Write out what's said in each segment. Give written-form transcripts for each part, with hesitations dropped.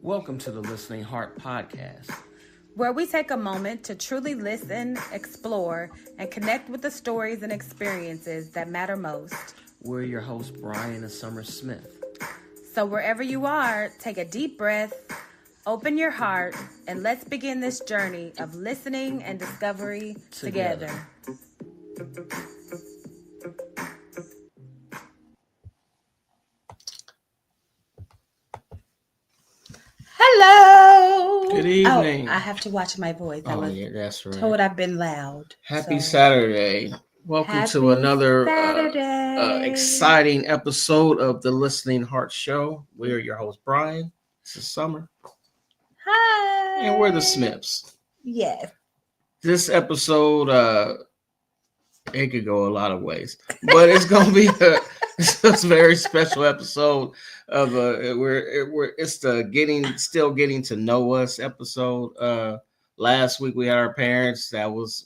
Welcome to the Listening Heart Podcast, where we take a moment to truly listen, explore, and connect with the stories and experiences that matter most. We're your hosts, Brian and Summer Smith. So wherever you are, take a deep breath, open your heart, and let's begin this journey of listening and discovery together. Hello. Good evening. Oh, I have to watch my voice. That's right. Told I've been loud. Happy Saturday. Welcome to another exciting episode of the Listening Heart Show. We're your host, Brian. This is Summer. Hi. And we're the Smiths. Yes. This episode, it could go a lot of ways, but it's going to be a very special episode of it's the still getting to know us episode. Last week we had our parents.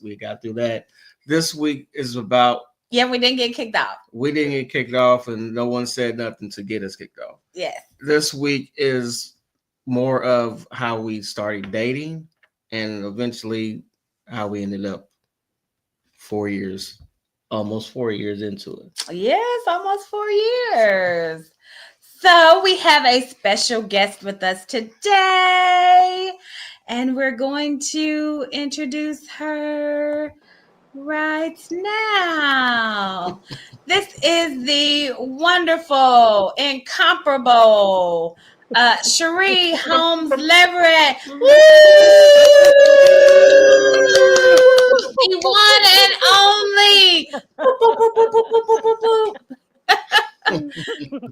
We got through that. This week is about we didn't get kicked off. We didn't get kicked off, and no one said nothing to get us kicked off. Yes. This week is more of how we started dating, and eventually how we ended up almost 4 years into it. Yes, almost 4 years. So we have a special guest with us today, and we're going to introduce her right now. This is the wonderful, incomparable Cherie Holmes Leverett. Woo! The one and only.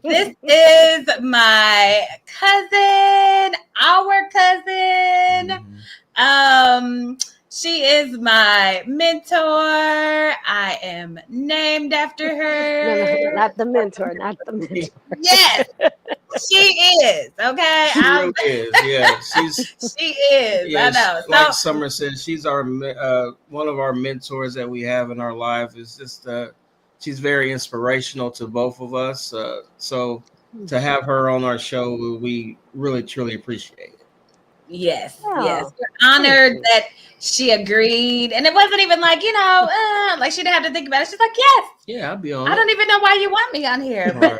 This is my cousin, our cousin. She is my mentor. I am named after her. No, not the mentor. Yes, she is. Okay, she really is. Yeah, she is. Yes, I know. Like Summer said, she's our one of our mentors that we have in our life. Is just she's very inspirational to both of us. So to have her on our show, we really truly appreciate it. Yes, yes. We're honored that she agreed. And it wasn't even like, like she didn't have to think about it. She's like, yes. Yeah, I'll be on. I don't even know why you want me on here. But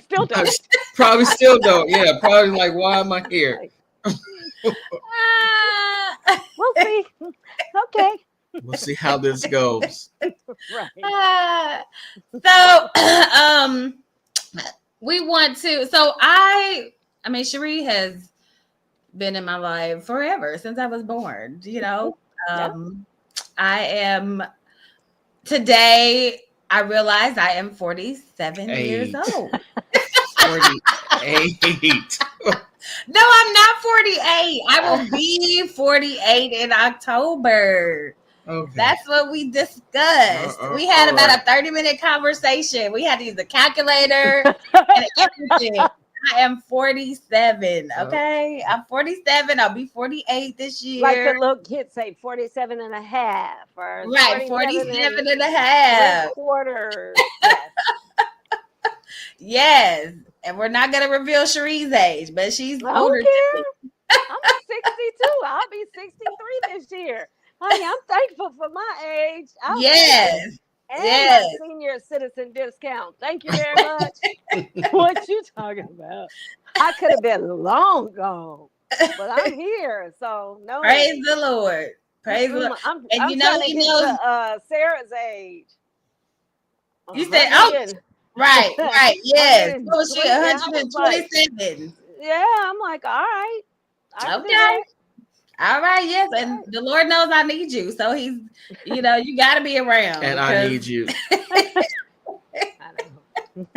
still don't. Probably still don't. Yeah, probably like, why am I here? We'll see. Okay. We'll see how this goes. Right. So we want to, Cherie has been in my life forever, since I was born, Today I realized I am 47 years old. 48. No, I'm not 48. I will be 48 in October. Okay. That's what we discussed. We had about a 30-minute conversation. We had to use a calculator and everything. I am 47. Okay. I'm 47. I'll be 48 this year. Like the little kids say 47 and a half. Or right. 47 and a half. Quarters. Yes. And we're not going to reveal Cherie's age, but she's older than me. I'm 62. I'll be 63 this year. Honey, I'm thankful for my age. Yes. And my senior citizen discount. Thank you very much. What you talking about? I could have been long gone, but I'm here. So no. Praise the Lord. Praise the Lord. I'm he knows Sarah's age. You said, right. Yes. Oh, she 127. Yeah, I'm like, all right. Okay. All right, yes, and the Lord knows I need you, so He's, you got to be around. And I need you.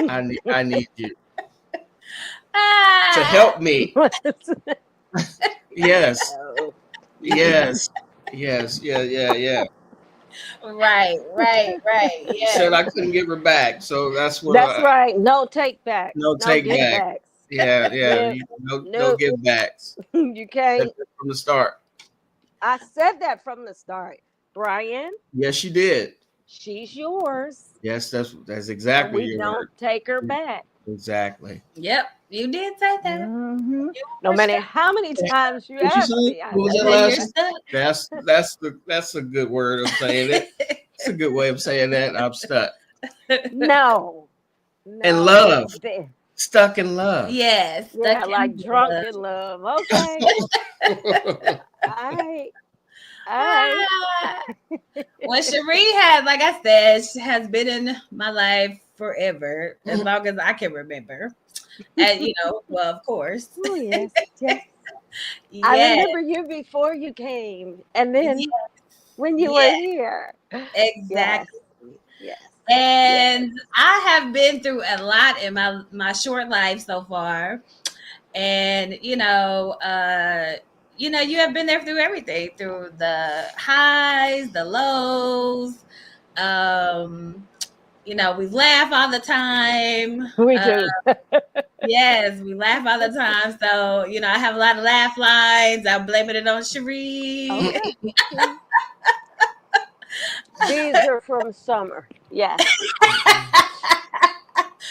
I need you to help me. Yes. Yeah. Right. Yeah. Said I couldn't give her back, so that's what. That's right. No take back. No take back. Yeah. No give backs. You can't. From the start. I said that from the start, Brian. Yes, you did. She's yours. Yes, that's exactly. We don't take her back. Exactly. Yep, you did say that. Mhm. You No were matter stuck. how many times you What you ask say? me, I What was say that Then last you're yes. one? stuck. That's a good word of saying it. It's a good way of saying that. I'm stuck. No, In no, love. Stuck in love. Yes, stuck yeah, like in drunk love. in love. Okay, I, I. Ah. Well, Cherie has, like I said, she has been in my life forever, as long as I can remember. And well, of course. Oh yes, yes. I Yes, remember you before you came, and then yes, when you were yes, here. Yes, exactly. yes, yes. And I have been through a lot in my short life so far. And you have been there through everything, through the highs, the lows. Um, we laugh all the time. We do. Yes, we laugh all the time. So, I have a lot of laugh lines. I'm blaming it on Cherie. Okay. These are from summer. Yes,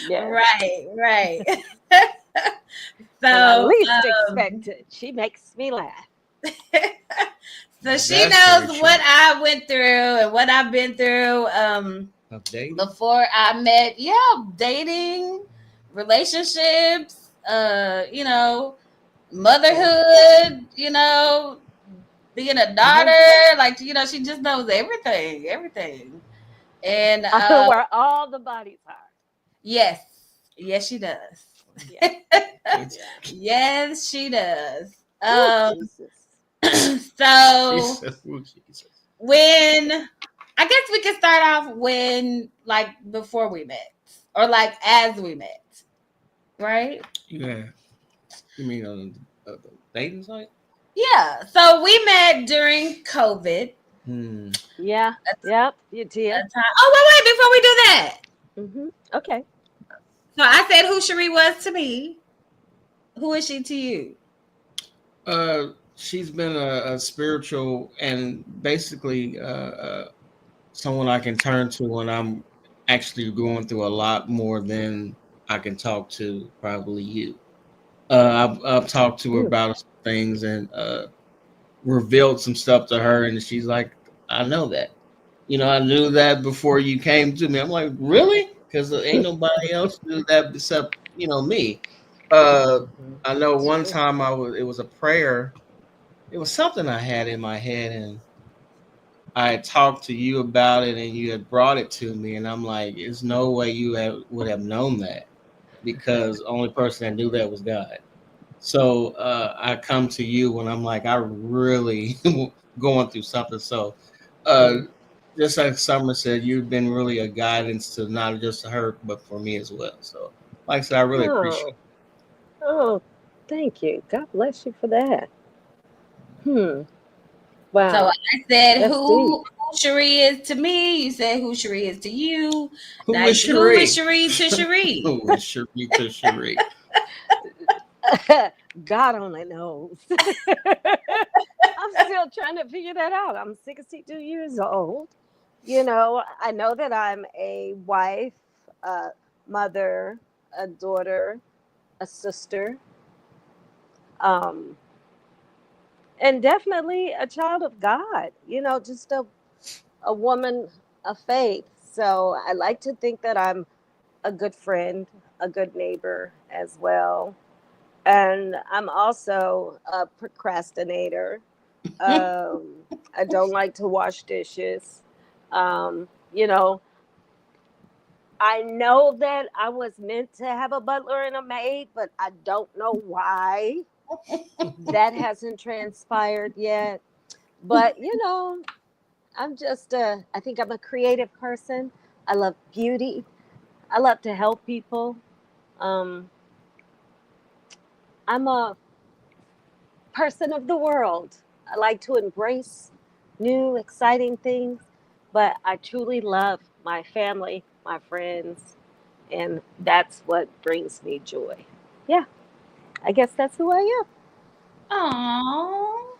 yes. Right, right. When I So, least expect it, she makes me laugh. so she That's very knows true. what I went through and what I've been through. Of dating. Before I met, dating, relationships, motherhood, being a Uh-huh. daughter, like, she just knows everything, everything. And I know where all the bodies are. yes, yes, she does. Yeah, yeah. Yes, she does. Oh, Jesus. She So said, "Oh, Jesus." when I guess we can start off when, like, before we met, or like as we met, right? Yeah. You mean on the dating site? Yeah. So we met during COVID. Hmm. Yeah, yep, you A did. time. Oh, wait, before we do that. Okay. So I said who Cherie was to me. Who is she to you? She's been a spiritual and basically someone I can turn to when I'm actually going through a lot more than I can talk to probably you. I've talked to her Mm. about some things and revealed some stuff to her, and she's like, "I know that. I knew that before you came to me." I'm like, "Really?" Because ain't nobody else knew that except me. Uh, I know It's one true. time it was a prayer. It was something I had in my head, and I had talked to you about it, and you had brought it to me, and I'm like, "There's no way would have known that because the only person that knew that was God." So I come to you when I'm like, I really going through something. So uh, Mm. just like Summer said, you've been really a guidance to not just her, but for me as well. So, like I said, I really appreciate Oh, oh, thank you. God bless you for that. Hmm. So Wow, I said that's deep. who Cherie is to me. You said who Cherie is to you. it. Who Now, is who is Cherie? Cherie to Cherie? Who is Cherie to Cherie? God only knows. I'm still trying to figure that out. I'm 62 years old. I know that I'm a wife, a mother, a daughter, a sister, um, and definitely a child of God, just a woman of faith. So I like to think that I'm a good friend, a good neighbor as well. And I'm also a procrastinator. I don't like to wash dishes. Um, you know, I know that I was meant to have a butler and a maid, but I don't know why that hasn't transpired yet. But, I think I'm a creative person. I love beauty. I love to help people. Um, I'm a person of the world. I like to embrace new, exciting things, but I truly love my family, my friends, and that's what brings me joy. Yeah, I guess that's who I am. Oh,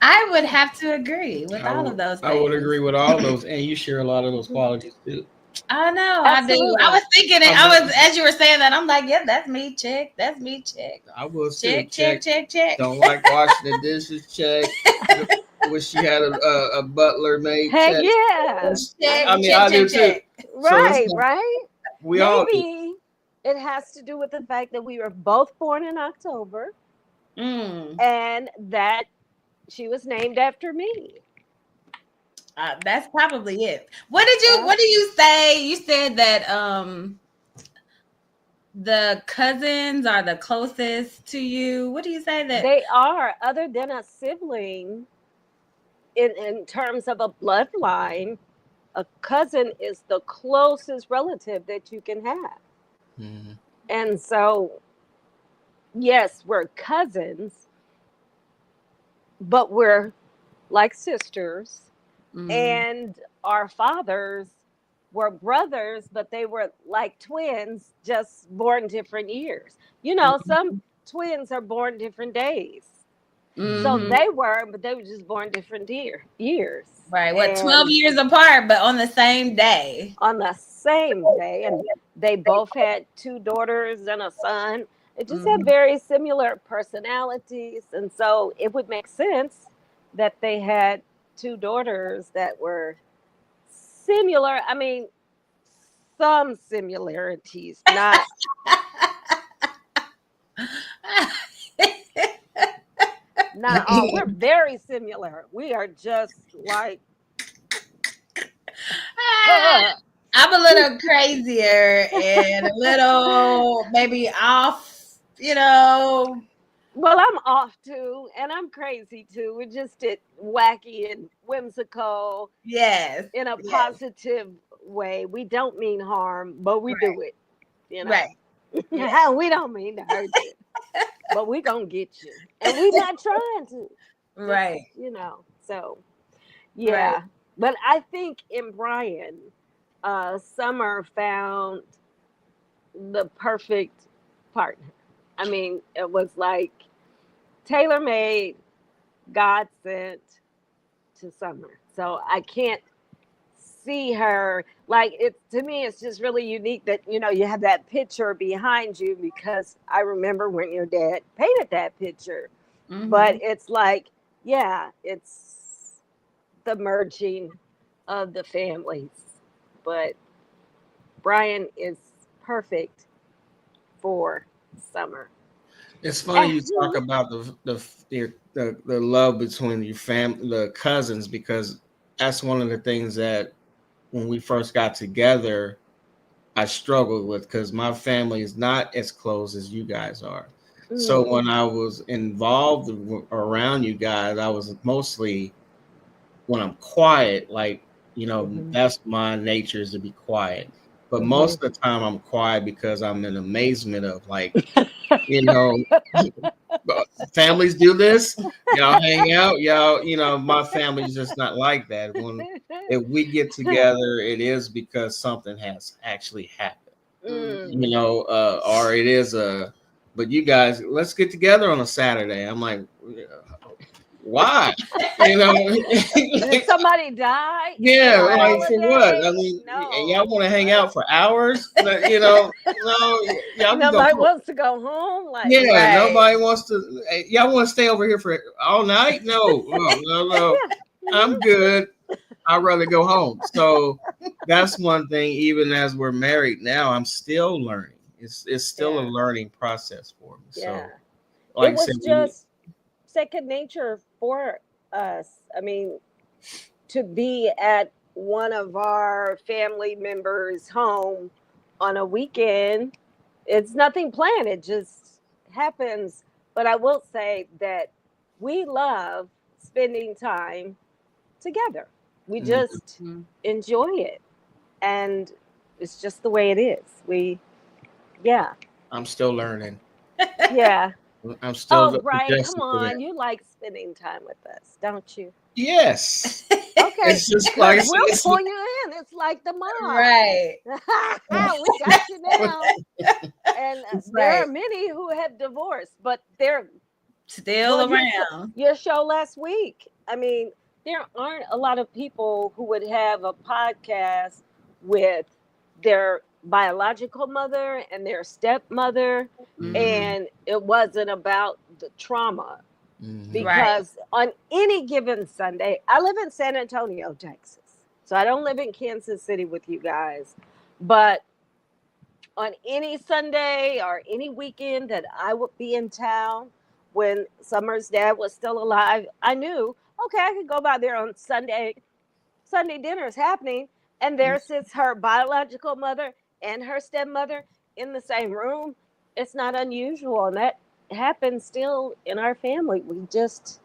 I would have to agree with I all would of those I would things. agree with all those, and you share a lot of those qualities too. I know, Absolutely. I do. I was thinking it. I was, as you were saying that, I'm like, yeah, that's me. Check. That's me. Check. I will Check. check. Check. Don't like washing the dishes. Check. Wish she had a butler maid. Heck Check. yeah. Check. I mean, check. I do Check. too. So it's Right, like, right. we all do. Maybe it has to do with the fact that we were both born in October and that she was named after me. That's probably it. What do you say? You said that the cousins are the closest to you. What do you say that They are, other than a sibling, in terms of a bloodline, a cousin is the closest relative that you can have. Mm-hmm. And so, yes, we're cousins, but we're like sisters. And our fathers were brothers, but they were like twins, just born different years. You know, some twins are born different days. So they were, but they were just born different years. Right. What, 12 years apart, but on the same day? On the same day. And they both had 2 daughters and a son. They just had very similar personalities. And so it would make sense that they had 2 daughters that were similar. I mean, some similarities, not. Not all. We're very similar. We are just like. I'm a little crazier and a little maybe off, you know. Well, I'm off too, and I'm crazy too. We're just wacky and whimsical. Yes. In a positive way. We don't mean harm, but we do it. You know. Right. Yeah. We don't mean to hurt you. But we're going to get you. And we're not trying to. Right. You know, so, yeah. Right. But I think in Brian, Summer found the perfect partner. I mean, it was like tailor-made, God sent to Summer. So I can't see her like it. To me, it's just really unique that you have that picture behind you, because I remember when your dad painted that picture. But it's like, yeah, it's the merging of the families. But Brian is perfect for Summer. It's funny you talk about the love between your family, the cousins, because that's one of the things that when we first got together, I struggled with, because my family is not as close as you guys are. So when I was involved around you guys, I was mostly, when I'm quiet, like, that's my nature, is to be quiet. But most of the time I'm quiet because I'm in amazement of, like, families do this, y'all hang out, y'all, my family's just not like that. If we get together, it is because something has actually happened, or it is but you guys, let's get together on a Saturday. I'm like, why? Did somebody die? Yeah, like, for what? I mean, and y'all want to hang out for hours? No, y'all nobody wants to go home. Like, nobody wants to. Y'all want to stay over here for all night? No. I'm good. I'd rather go home. So that's one thing. Even as we're married now, I'm still learning. It's still a learning process for me. So, like it was just second nature for us. I mean, to be at one of our family members' home on a weekend, it's nothing planned. It just happens. But I will say that we love spending time together. We just enjoy it. And it's just the way it is. I'm still learning. Yeah. I'm still. Oh, Brian, come on. You like spending time with us, don't you? Yes. Okay. It's just like, we'll pull you in. It's like the mom. Right. We got you now. And there are many who have divorced, but they're still around. Your show last week. I mean, there aren't a lot of people who would have a podcast with their biological mother and their stepmother, and it wasn't about the trauma. Because on any given Sunday, I live in San Antonio, Texas. So I don't live in Kansas City with you guys. But on any Sunday or any weekend that I would be in town when Summer's dad was still alive, I knew, okay, I could go by there on Sunday. Sunday dinner is happening, and there sits her biological mother and her stepmother in the same room. It's not unusual, and that happens still in our family. We just,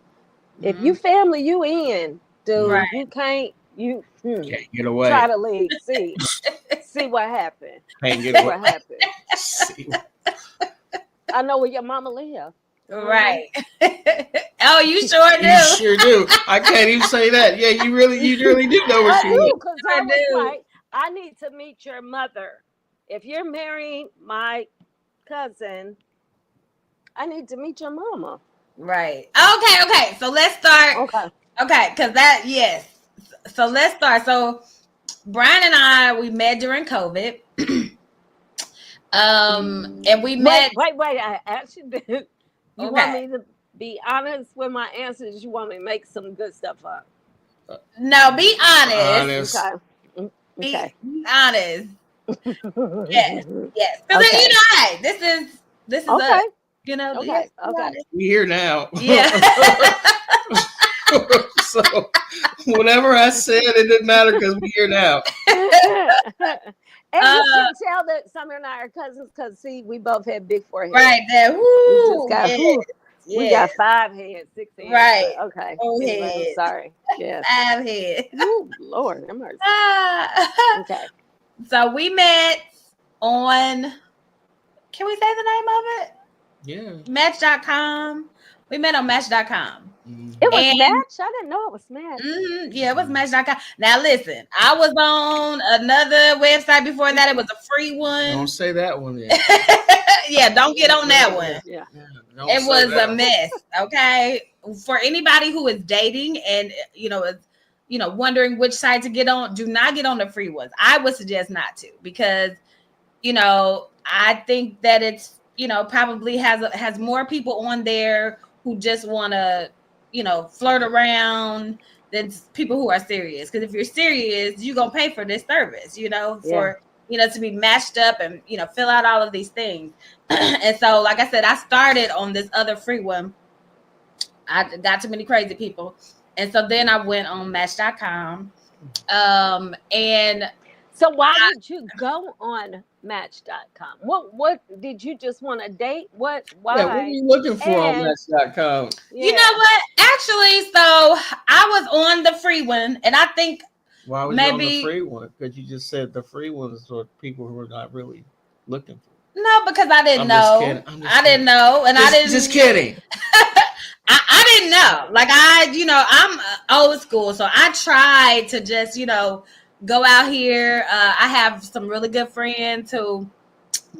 if you family, you in, dude. You can't, can't get away. Try to leave. See what happened. Can't get away. What happened. I know where your mama live. Right. Oh, you sure do. You sure do. I can't even say that. Yeah, you really do know where she lives. Because I was like, I need to meet your mother. If you're marrying my cousin, I need to meet your mama. Right. Okay. So let's start. Okay. Because that, yes. So let's start. So Brian and I, we met during COVID. And we met. Wait. I actually did. You want me to be honest with my answers? You want me to make some good stuff up? No, be honest. Okay. Be honest. Yes. Because you know, hey, this is okay. us. You know. Okay. We here now. Yeah. So whatever I said, it didn't matter because we're here now. And you can tell that Summer and I are cousins because, see, we both had big foreheads. Right there. Woo, we got 5 heads, 6 heads. Right. Okay. Anyway, I'm sorry. Yes. 5 heads. Ooh, Lord, I'm mercy. Okay. So we met on, can we say the name of it? Yeah. Match.com. We met on Match.com. It was Match? I didn't know it was Match. Yeah, it was Match.com. Now listen, I was on another website before that. It was a free one. Don't say that one yet. Yeah, don't get on that one. Yeah. It was a mess. Okay. For anybody who is dating and is wondering which site to get on, do not get on the free ones. I would suggest not to, because I think that it's probably has more people on there who just want to flirt around than people who are serious. Because if you're serious, you're gonna pay for this service, for to be matched up and fill out all of these things. And so, like I said, I started on this other free one. I got too many crazy people, and so then I went on Match.com. And so why did you go on Match.com? What did you just want to date? Why? Yeah, what are you looking for on Match.com? You know what? Actually, so I was on the free one, and I think why was you on the free one? Because you just said the free one is for people who are not really looking for. No, because I didn't know. I didn't know, and I didn't. Just kidding. I didn't know. Like I'm old school, so I tried to just go out here. I have some really good friends who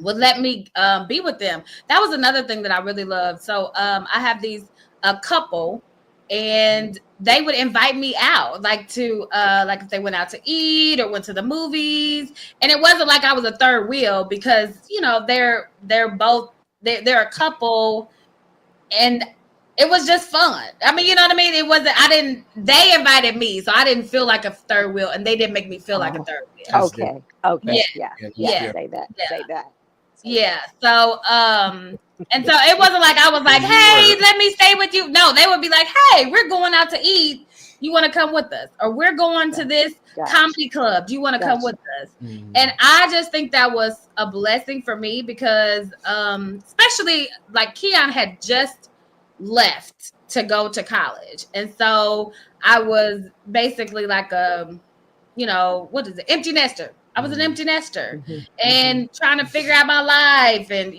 would let me be with them. That was another thing that I really loved. So I have a couple, and they would invite me out, like if they went out to eat or went to the movies. And it wasn't like I was a third wheel, because they're a couple, and it was just fun. I mean, you know what I mean? It wasn't, they invited me, so I didn't feel like a third wheel, and they didn't make me feel like a third wheel. Okay. Yeah. Say that. Yeah. So, and so it wasn't like I was like, hey, let me stay with you. No, they would be like, hey, we're going out to eat. You want to come with us? Or we're going to this comedy club. Do you want to come with us? Mm-hmm. And I just think that was a blessing for me, because especially like Keon had just left to go to college. And so I was basically like what is it? Empty nester. I was an empty nester and trying to figure out my life, and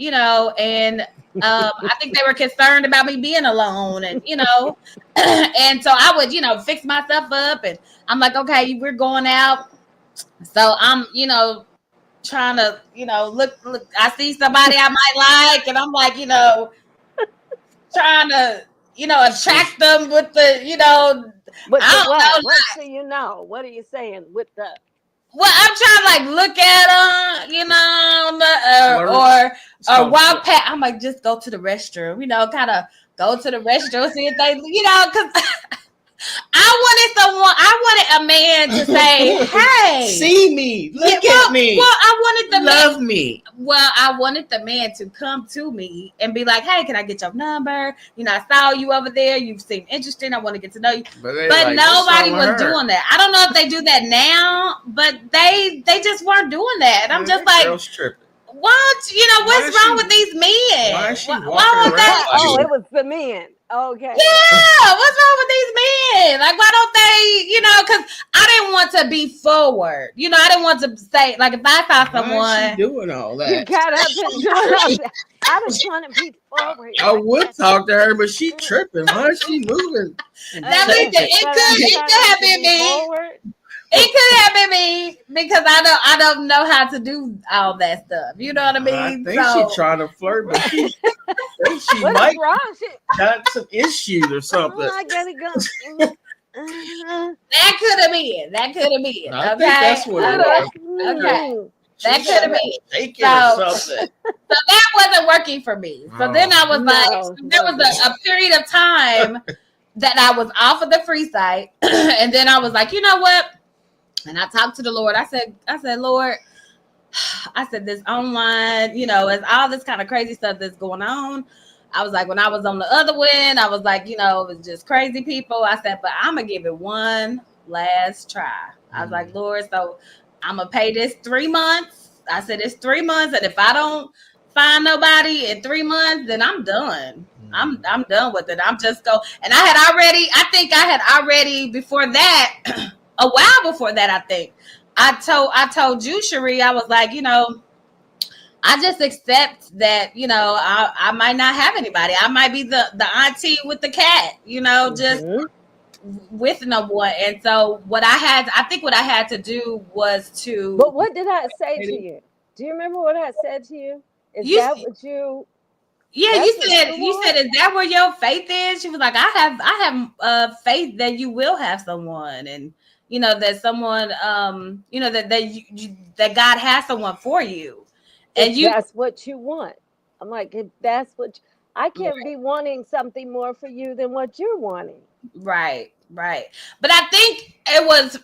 I think they were concerned about me being alone, and and so I would fix myself up, and I'm like, okay, we're going out, so I'm trying to look, I see somebody I might like, and I'm like trying to attract them with the What do you know? What are you saying with the Well, I'm trying to like look at them, you know, or walk past. I might just go to the restroom, you know, kind of go to the restroom, see if they, you know, because I wanted a man to say, "Hey, see me, look at me." Well, I wanted the love man, me. Well, I wanted the man to come to me and be like, "Hey, can I get your number? You know, I saw you over there. You seem interesting. I want to get to know you." But like, nobody was doing that. I don't know if they do that now, but they just weren't doing that. And I'm just like, girl's tripping. What? You know, what's wrong with these men? Why is she walking around? Oh, it was the men. Okay. Yeah, what's wrong with these men? Like, why don't they, you know, because I didn't want to be forward. You know, I didn't want to say, like, if I saw someone. Why is she doing all that? You got up and doing all that. I was trying to be forward. I would talk to her, but she tripping. Why is she moving? Now, listen, it could have been me. It could have been me because I don't know how to do all that stuff. You know what I mean? I think she's trying to flirt, but she might got some issues or something. Oh, I gotta go. That could have been. I think that's what it was. Okay. That could have been. So that wasn't working for me. So then I was there was a period of time that I was off of the free site. And then I was like, you know what? And I talked to the Lord. I said, Lord, I said, this online, you know, it's all this kind of crazy stuff that's going on. I was like, when I was on the other end, I was like, you know, it was just crazy people. I said, but I'm going to give it one last try. I was like, Lord, so I'm going to pay this 3 months. I said, it's 3 months. And if I don't find nobody in 3 months, then I'm done. I'm done with it. I'm just go. And I think I had already before that, a while before that, I think I told you, Cherie, I was like, you know, I just accept that, you know, I might not have anybody. I might be the auntie with the cat, you know, just with no one. And so what I had to do was to. But what did I say to you? Do you remember what I said to you? Is that what you? Yeah, you said, is that where your faith is? She was like, I have faith that you will have someone, and you know that someone, you know that God has someone for you, and that's what you want. I'm like, if that's what I can't be wanting something more for you than what you're wanting. Right. But I think it was.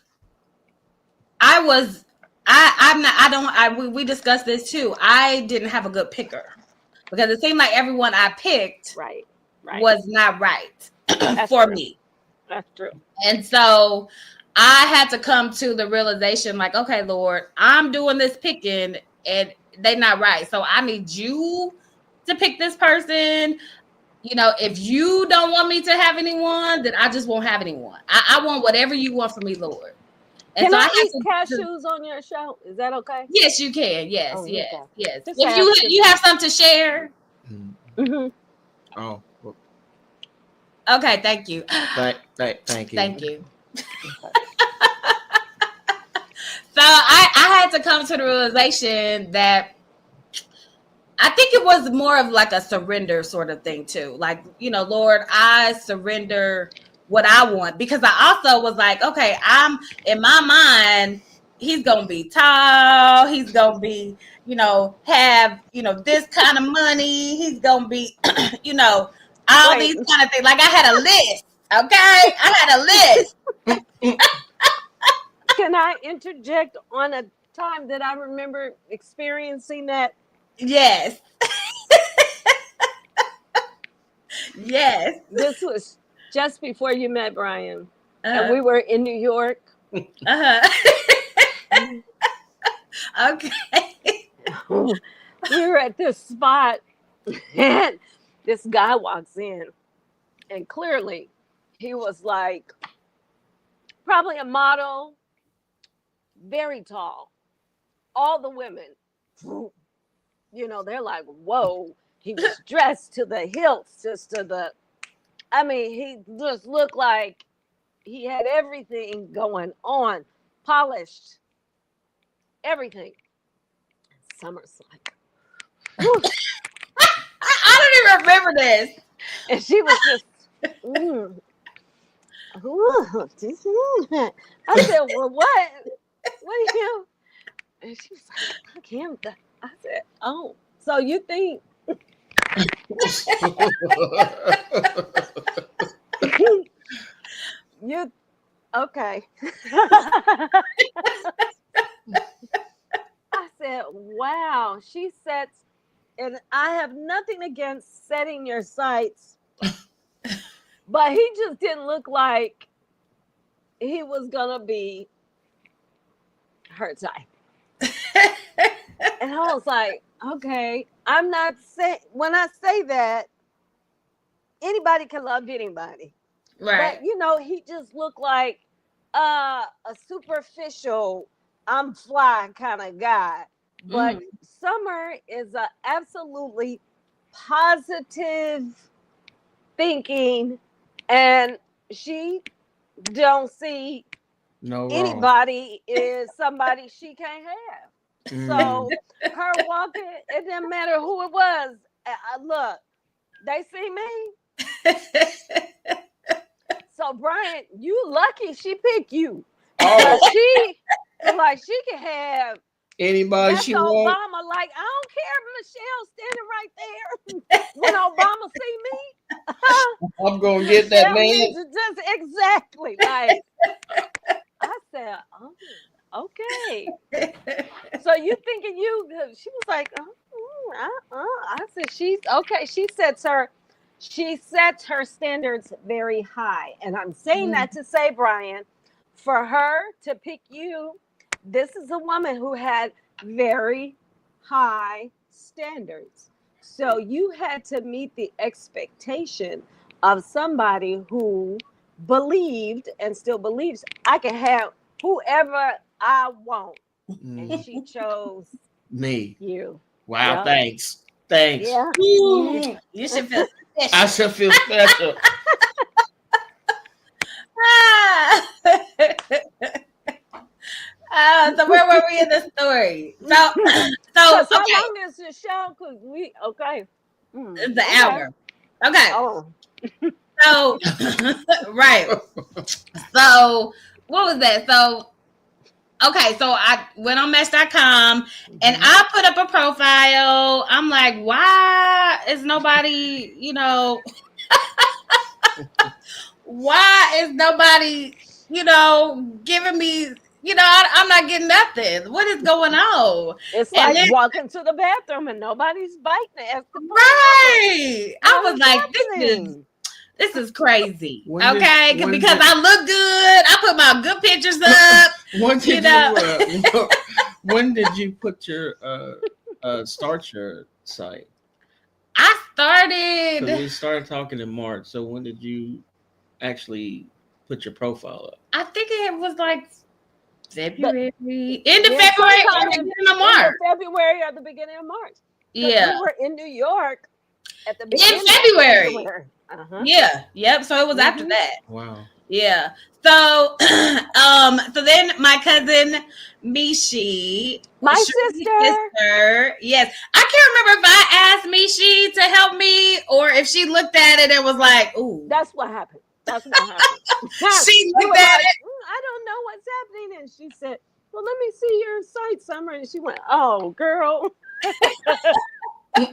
We discussed this too. I didn't have a good picker. Because it seemed like everyone I picked was not right for me. That's true. And so I had to come to the realization like, okay, Lord, I'm doing this picking and they're not right. So I need you to pick this person. You know, if you don't want me to have anyone, then I just won't have anyone. I want whatever you want from me, Lord. And can I eat cashews on your show? Is that okay? Yes, you can. Yes. If you have something to share. Mm-hmm. Oh. Okay. Thank you. Thank you. Thank you. So I had to come to the realization that I think it was more of like a surrender sort of thing too. Like, you know, Lord, I surrender what I want, because I also was like, okay, I'm in my mind, he's gonna be tall, he's gonna be, you know, have, you know, this kind of money, he's gonna be, you know, all these kind of things. Like I had a list, okay? I had a list. Can I interject on a time that I remember experiencing that? Yes. Yes. This was just before you met Brian, and we were in New York. Okay. We were at this spot, and this guy walks in, and clearly he was like probably a model, very tall. All the women, you know, they're like, whoa, he was dressed to the hilts, just to the, I mean, he just looked like he had everything going on, polished, everything. Summer's like, I don't even remember this. And she was just, I said, well, what? what do you? And she was like, I can't. I said, oh, so you think you okay? I said, wow. She sets, and I have nothing against setting your sights, but he just didn't look like he was gonna be her type. And I was like, okay, I'm not saying, when I say that, anybody can love anybody. Right. But, you know, he just looked like a superficial, I'm fly kind of guy. But Summer is a absolutely positive thinking, and she don't see No wrong. anybody is somebody she can't have. So her walking, it didn't matter who it was. Look, they see me. So Brian, you lucky she picked you. Oh, She like she can have anybody that's she Obama. want. Like I don't care if Michelle standing right there when Obama see me. I'm gonna get that man. Just exactly like I said. Oh, okay. So you thinking you? She was like, I said she's okay. She sets her standards very high, and I'm saying that to say, Brian, for her to pick you, this is a woman who had very high standards. So you had to meet the expectation of somebody who believed and still believes I can have whoever I want. And she chose Me. you. Wow, Yep. thanks. Thanks. Yeah. You should feel special. I should feel special. So where were we in the story? So How okay, long is the show? Cause we okay. it's the hour. Okay. Oh. So right. So what was that? So okay, so I went on Match.com and I put up a profile. I'm like, why is nobody, why is nobody, giving me, I'm not getting nothing. What is going on? It's And like then- walking to the bathroom and nobody's biting to ask the Right. I was What's like, happening? this is crazy. When Okay, did- when because did- I look good. I put my good pictures up. When did You when did you put your start your site? I Because started. we started talking in March. So when did you actually put your profile up? I think it was like February, end of Yeah, February or sometime beginning of end of March. February or the beginning of March. 'Cause Yeah, we were in New York at the beginning in February. of February. Uh-huh. Yeah, yep. So it was after Mhm. that. Wow. Yeah. So, so then my cousin Mishi, My Shirley's sister. yes, I can't remember if I asked Mishi to help me or if she looked at it and was like, "Ooh." That's what happened. That's what happened. She We looked were at like, it. I don't know what's happening. And she said, well, let me see your site, Summer. And she went, oh, girl. I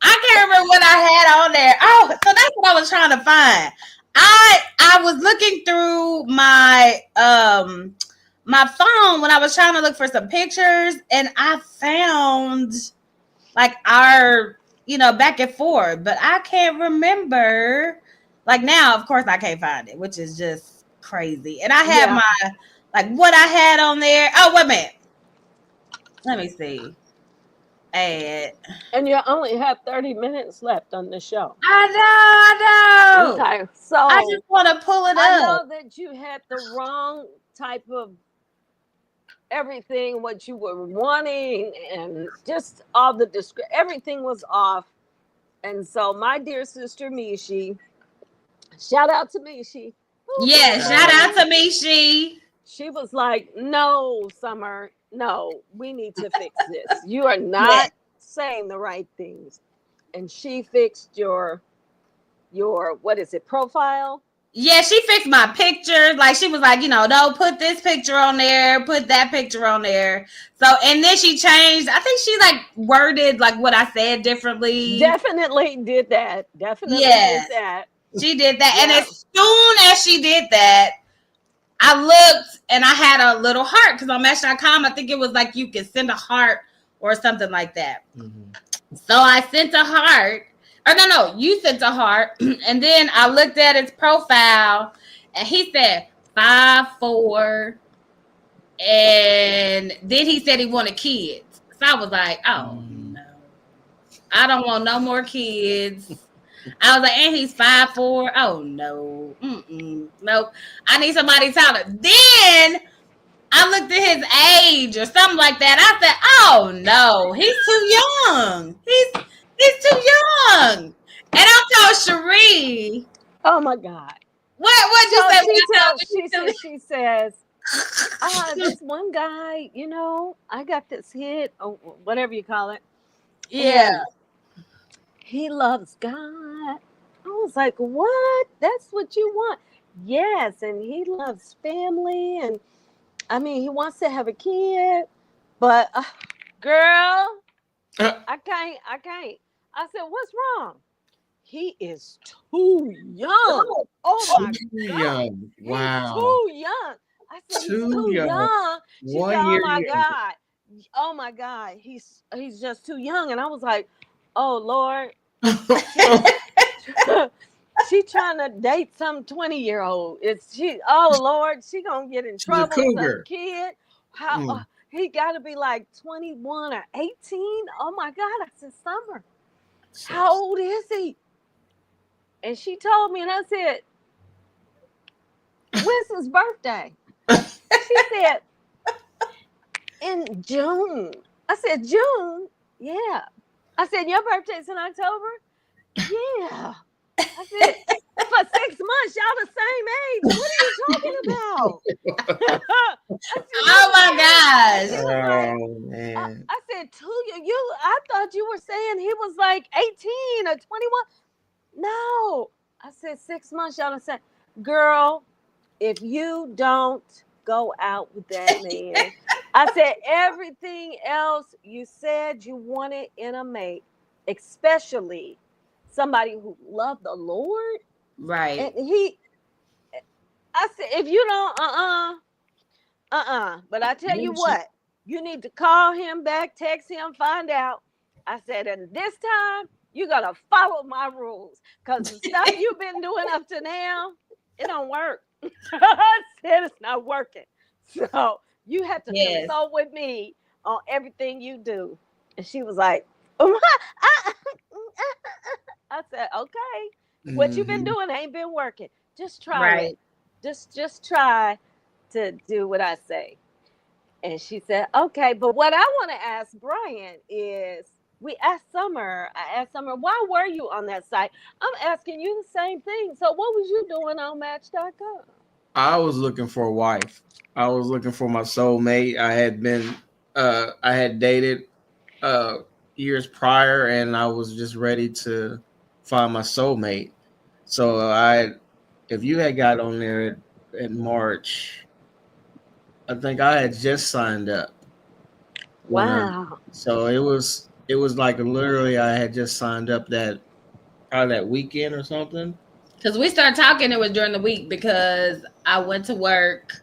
can't remember what I had on there. Oh, so that's what I was trying to find. I was looking through my my phone when I was trying to look for some pictures, and I found like our back and forth, but I can't remember. Like now, of course, I can't find it, which is just crazy. And I had my like what I had on there. Oh, wait a minute. Let me see. Add. And you only have 30 minutes left on the show. I know. Okay, so I just want to pull it I up. know that you had the wrong type of everything, what you were wanting, and just all the everything was off. And so, my dear sister Mishi, shout out to Mishi. Yeah, shout out to Mishi. She was like, no, Summer, no, we need to fix this. You are not saying the right things. And she fixed your what is it, profile? Yeah, she fixed my pictures. Like she was like, no, put this picture on there, put that picture on there. So and then she changed. I think she like worded like what I said differently. Definitely did that. Definitely Yeah, did that. she did that. And Yeah. as soon as she did that, I looked and I had a little heart because on Match.com, I think it was like you could send a heart or something like that. Mm-hmm. So I sent a heart. Or no, you sent a heart. And then I looked at his profile and he said 5'4". And then he said he wanted kids. So I was like, oh no. I don't want no more kids. I was like, and he's 5'4". Oh no. Nope. I need somebody taller. Then I looked at his age or something like that. I said, oh no, he's too young. He's too young. And I told Cherie. Oh my God. What you say? She says, this one guy, I got this hit, or whatever you call it. Yeah. He loves God. I was like, what? That's what you want? Yes. And he loves family. And I mean, he wants to have a kid. But, girl, I can't. I said, what's wrong? He is too young. Oh my God. Wow. He's too young. I said, he's too young. She said, oh my God. Oh my God. He's just too young. And I was like, oh Lord. She trying to date some 20-year-old. Oh Lord, she gonna get in trouble with some kid. How he gotta be like 21 or 18. Oh my God. I said, Summer, how old is he? And she told me, and I said, when's his birthday? She said, in June. I said, June? Yeah. I said, your birthday's in October? Yeah. I said, for 6 months, y'all the same age. What are you talking about? Said, oh my gosh. Oh man. I said, I thought you were saying he was like 18 or 21. No. I said, 6 months, y'all the same. Girl, if you don't go out with that man, I said, everything else you said you wanted in a mate, especially somebody who loved the Lord. Right. And I said, if you don't, but I tell you what, you need to call him back, text him, find out. I said, and this time, you got to follow my rules. Because the stuff you've been doing up to now, it don't work. I said it's not working. So you have to consult with me on everything you do. And she was like, I said, okay, what you've been doing ain't been working. Just try it. Just try to do what I say. And she said, okay. But what I want to ask Brian is, I asked Summer, why were you on that site? I'm asking you the same thing. So what was you doing on Match.com? I was looking for a wife. I was looking for my soulmate. I had dated years prior, and I was just ready to find my soulmate. So if you had got on there in March, I think I had just signed up. Wow. So it was like literally I had just signed up probably that weekend or something. Because we started talking, it was during the week because I went to work.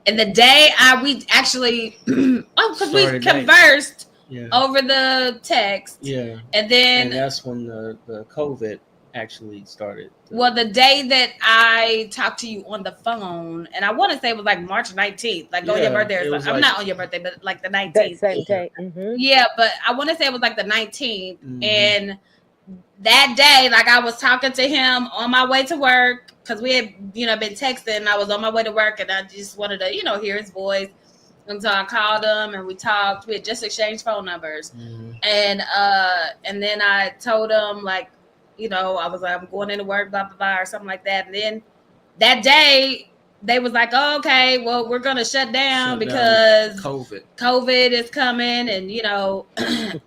And the day we actually, because we conversed over the text. Yeah. And that's when the COVID actually started. Well, the day that I talked to you on the phone, and I want to say it was like March 19th, like on your birthday. I'm not on your birthday, but like the 19th. That same day. Mm-hmm. Yeah, but I want to say it was like the 19th. Mm-hmm. And that day, like I was talking to him on my way to work because we had, been texting. And I was on my way to work, and I just wanted to, hear his voice. And so I called him, and we talked. We had just exchanged phone numbers, and then I told him like, I was like, I'm going into work, blah blah blah, or something like that. And then that day, they was like, oh, okay, well, we're gonna shut down because COVID is coming, and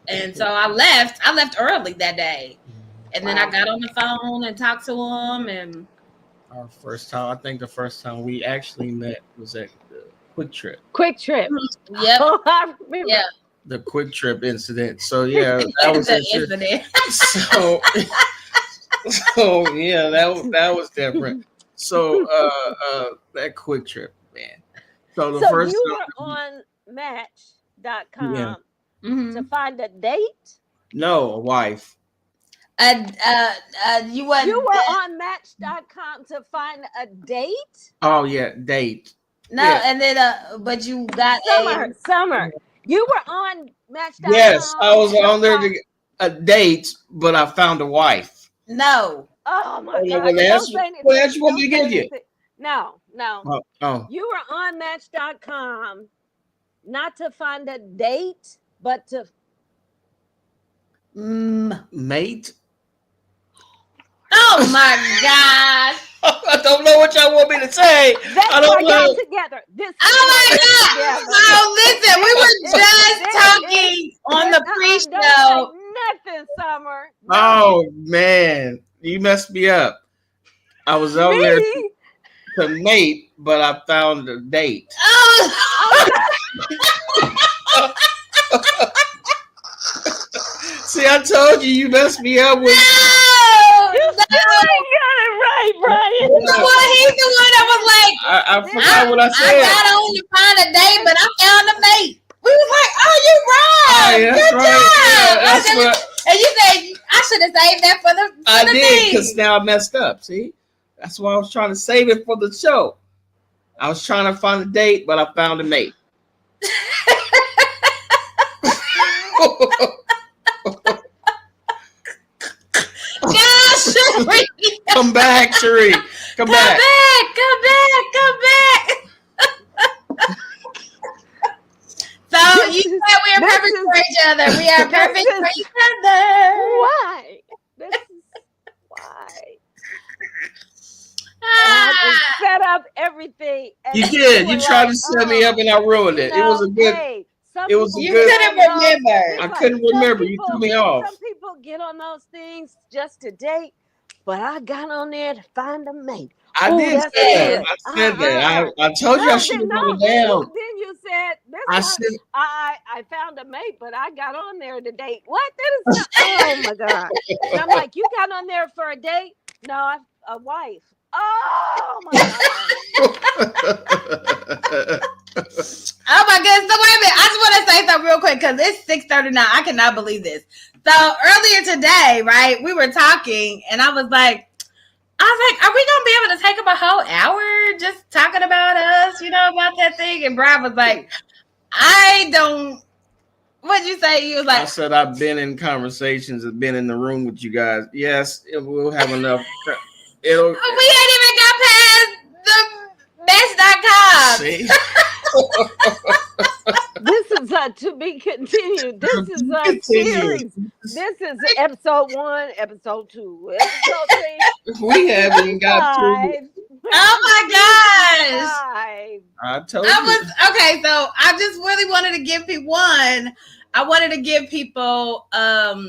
and so I left early that day. And then I got on the phone and talked to him, and Our first time, I think the first time we actually met was at the Quick Trip. Quick Trip. Yep. Oh, I remember. Yeah. The Quick Trip incident. So yeah, that was The interesting. incident. So, so yeah, that was different. So that Quick Trip, man. So the So first you time, were on Match.com yeah, to find a date? no, a wife. You were You were on Match.com to find a date? Oh yeah, date. no, Yeah. and then but you got Summer. You were on Match.com. Yes, I was on there to find- get a date, but I found a wife. no. Oh my Oh, yeah, God. well, Don't that's say anything. well, that's what Don't we say give you. anything. No. Oh, You were on Match.com not to find a date, but to mate. Oh my gosh. I don't know what y'all want me to say. that's I why don't y'all know. together. This Oh my God. God. So listen, we were just talking on the Don't pre-show. say nothing, Summer. No. Oh man, you messed me up. I was on there Me? to mate, but I found a date. Oh, See, I told you messed me up with. no. You still ain't got it right, Brian. He's the one that was like, I forgot what I I said. got on to find a date, but I found a mate. We was like, oh, you Oh, right. yeah, that's Good right. job. Yeah, that's what And you said I should have saved that for the I the did thing. because now I messed up. See, that's why I was trying to save it for the show. I was trying to find a date, but I found a mate. Gosh, Sheree. Come back, Cherie. Come back. Come back. So you said we are perfect for each other. We are perfect for each other. Why? This is why. I had to set up everything. And You did. were You tried like, to set me up, and I ruined it. It was a good. Hey, It was a You good. couldn't remember. I couldn't remember. You threw me off. Some people get on those things just to date, but I got on there to find a mate. I Ooh, did that's say that. good. I said that. I told you I should have wrote it down. Then you said this. I said I found a mate, but I got on there to date. What? That is not. Oh my God! And I'm like, you got on there for a date? No, a wife. Oh my God! Oh my goodness. So wait a minute. I just want to say something real quick because it's 6:39. I cannot believe this. So earlier today, right, we were talking and I was like, are we gonna be able to take up a whole hour just talking about us, about that thing? And Brian was like, I don't. What'd you say? He was like, I said I've been in conversations and been in the room with you guys. Yes, we'll have enough. we ain't even got past the mess.com. See? This is to be continued. This is a series. This is episode 1, episode 2, episode 3. We haven't got to. Oh my gosh! I told you. Okay. So I just really wanted to give people I wanted to give people, that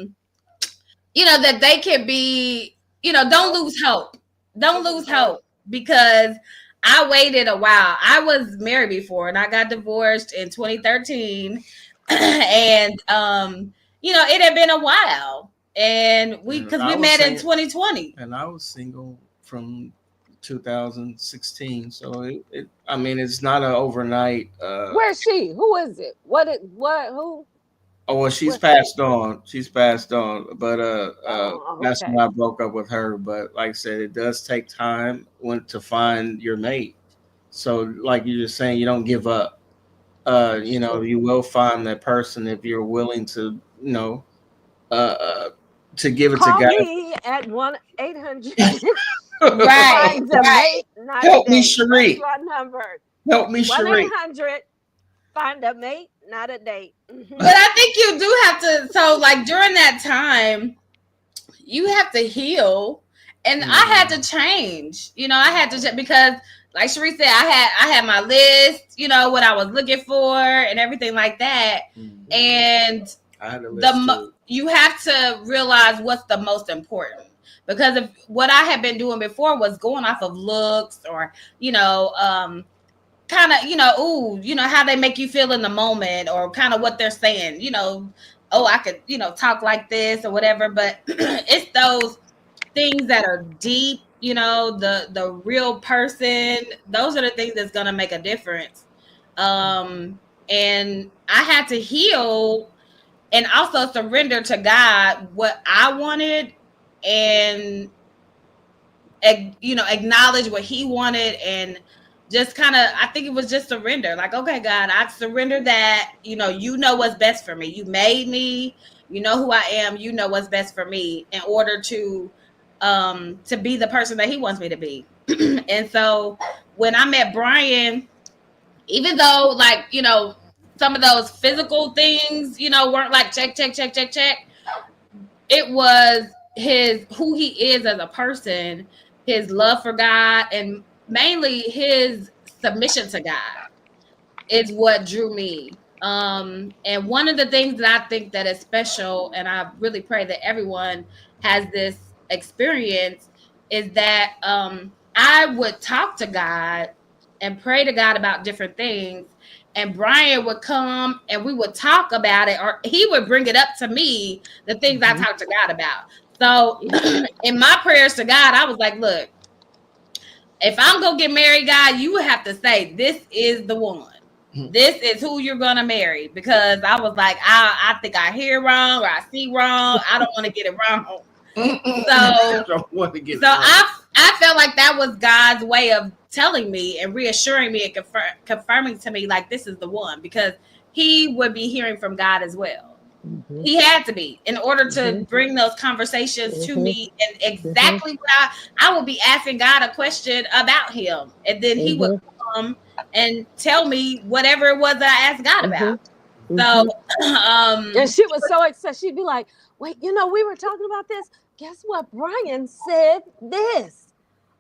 they can be, don't lose hope. Don't lose hope because I waited a while. I was married before and I got divorced in 2013. And, it had been a while. And we met in 2020. And I was single from 2016. So, it's not an overnight. Where's she? Who is it? Who? Oh, well, she's passed on. She's passed on. But that's okay. when I broke up with her. But like I said, it does take time to find your mate. So like you're just saying, you don't give up. You will find that person if you're willing to, to give it Call to God. me at 1-800. Right. Help me, Cherie. That's my number. Help me, Cherie. 1-800. Find a mate, not a date. But I think you do have to. So, like during that time, you have to heal, and I had to change. I had to because, like Cherie said, I had my list. What I was looking for and everything like that. And I had a list you have to realize what's the most important. because of what I had been doing before was going off of looks or, kind of, how they make you feel in the moment or kind of what they're saying, oh, I could, talk like this or whatever. But it's those things that are deep, the real person. Those are the things that's going to make a difference. And I had to heal and also surrender to God what I wanted and, acknowledge what he wanted and just kind of, I think it was just surrender. Like, okay, God, I surrender that, you know what's best for me. You made me, you know who I am, you know what's best for me in order to be the person that he wants me to be. And so when I met Brian, even though like, some of those physical things, weren't like check, check, check, check, check. It was who he is as a person, his love for God, and mainly his submission to God is what drew me. And one of the things that I think that is special, and I really pray that everyone has this experience, is that I would talk to God and pray to God about different things. And Brian would come and we would talk about it, or he would bring it up to me, the things I talked to God about. So in my prayers to God, I was like, look, if I'm going to get married, God, you would have to say, this is the one. This is who you're going to marry. Because I was like, I think I hear wrong or I see wrong. I don't want to get it wrong. I felt like that was God's way of telling me and reassuring me and confirming to me, like, this is the one. Because he would be hearing from God as well. He had to be in order to bring those conversations to me, and exactly what I would be asking God a question about him, and then he would come and tell me whatever it was that I asked God about. So, and she was so excited. She'd be like, "Wait, we were talking about this. Guess what? Brian said this.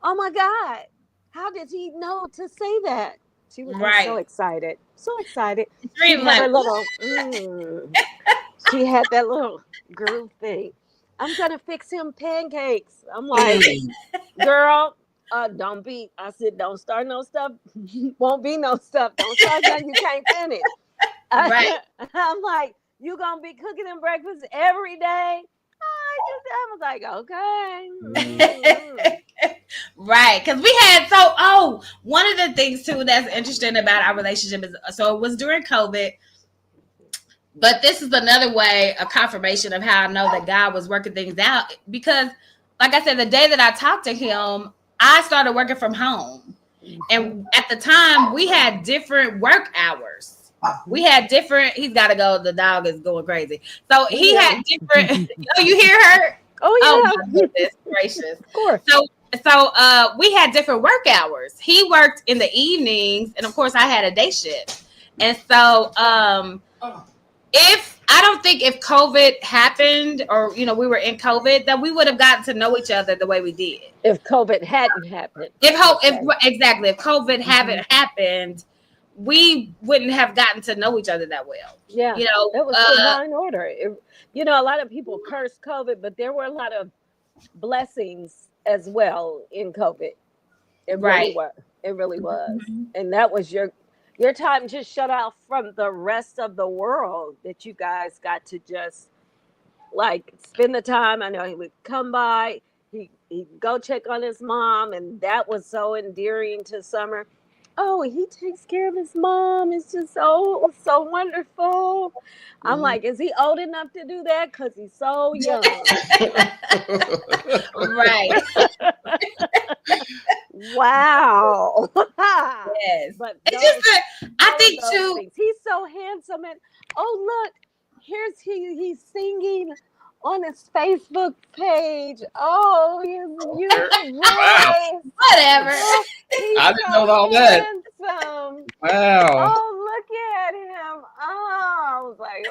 Oh my God, how did he know to say that?" She was so excited, so excited. She had her little. She had that little groove thing. I'm gonna fix him pancakes. I'm like, girl, don't be. I said, don't start no stuff. Won't be no stuff. Don't start nothing you can't finish. I'm like, you gonna be cooking him breakfast every day? I was like, okay. Right, because we had one of the things too that's interesting about our relationship is, so it was during COVID. But this is another way, a confirmation of how I know that God was working things out. Because, like I said, the day that I talked to him, I started working from home. And at the time, we had different work hours. We had different, he's got to go, the dog is going crazy. So he had different, you hear her? Oh, yeah. Oh, my goodness gracious. Of course. So we had different work hours. He worked in the evenings, and of course, I had a day shift. And so, I don't think if COVID happened or, we were in COVID, that we would have gotten to know each other the way we did. If COVID hadn't happened. If COVID hadn't happened, we wouldn't have gotten to know each other that well. Yeah. It was divine order. A lot of people curse COVID, but there were a lot of blessings as well in COVID. It really was. And that was your time just shut off from the rest of the world, that you guys got to just like spend the time. I know he would come by, he'd go check on his mom, and that was so endearing to Summer. Oh, he takes care of his mom. It's just so wonderful. I'm like, is he old enough to do that? Because he's so young. Right. Wow. Yes. But I think too, things. He's so handsome, and look, he's singing on his Facebook page. Oh, his voice. Whatever. I didn't know all that. Handsome. Wow. Oh, look at him. Oh, I was like,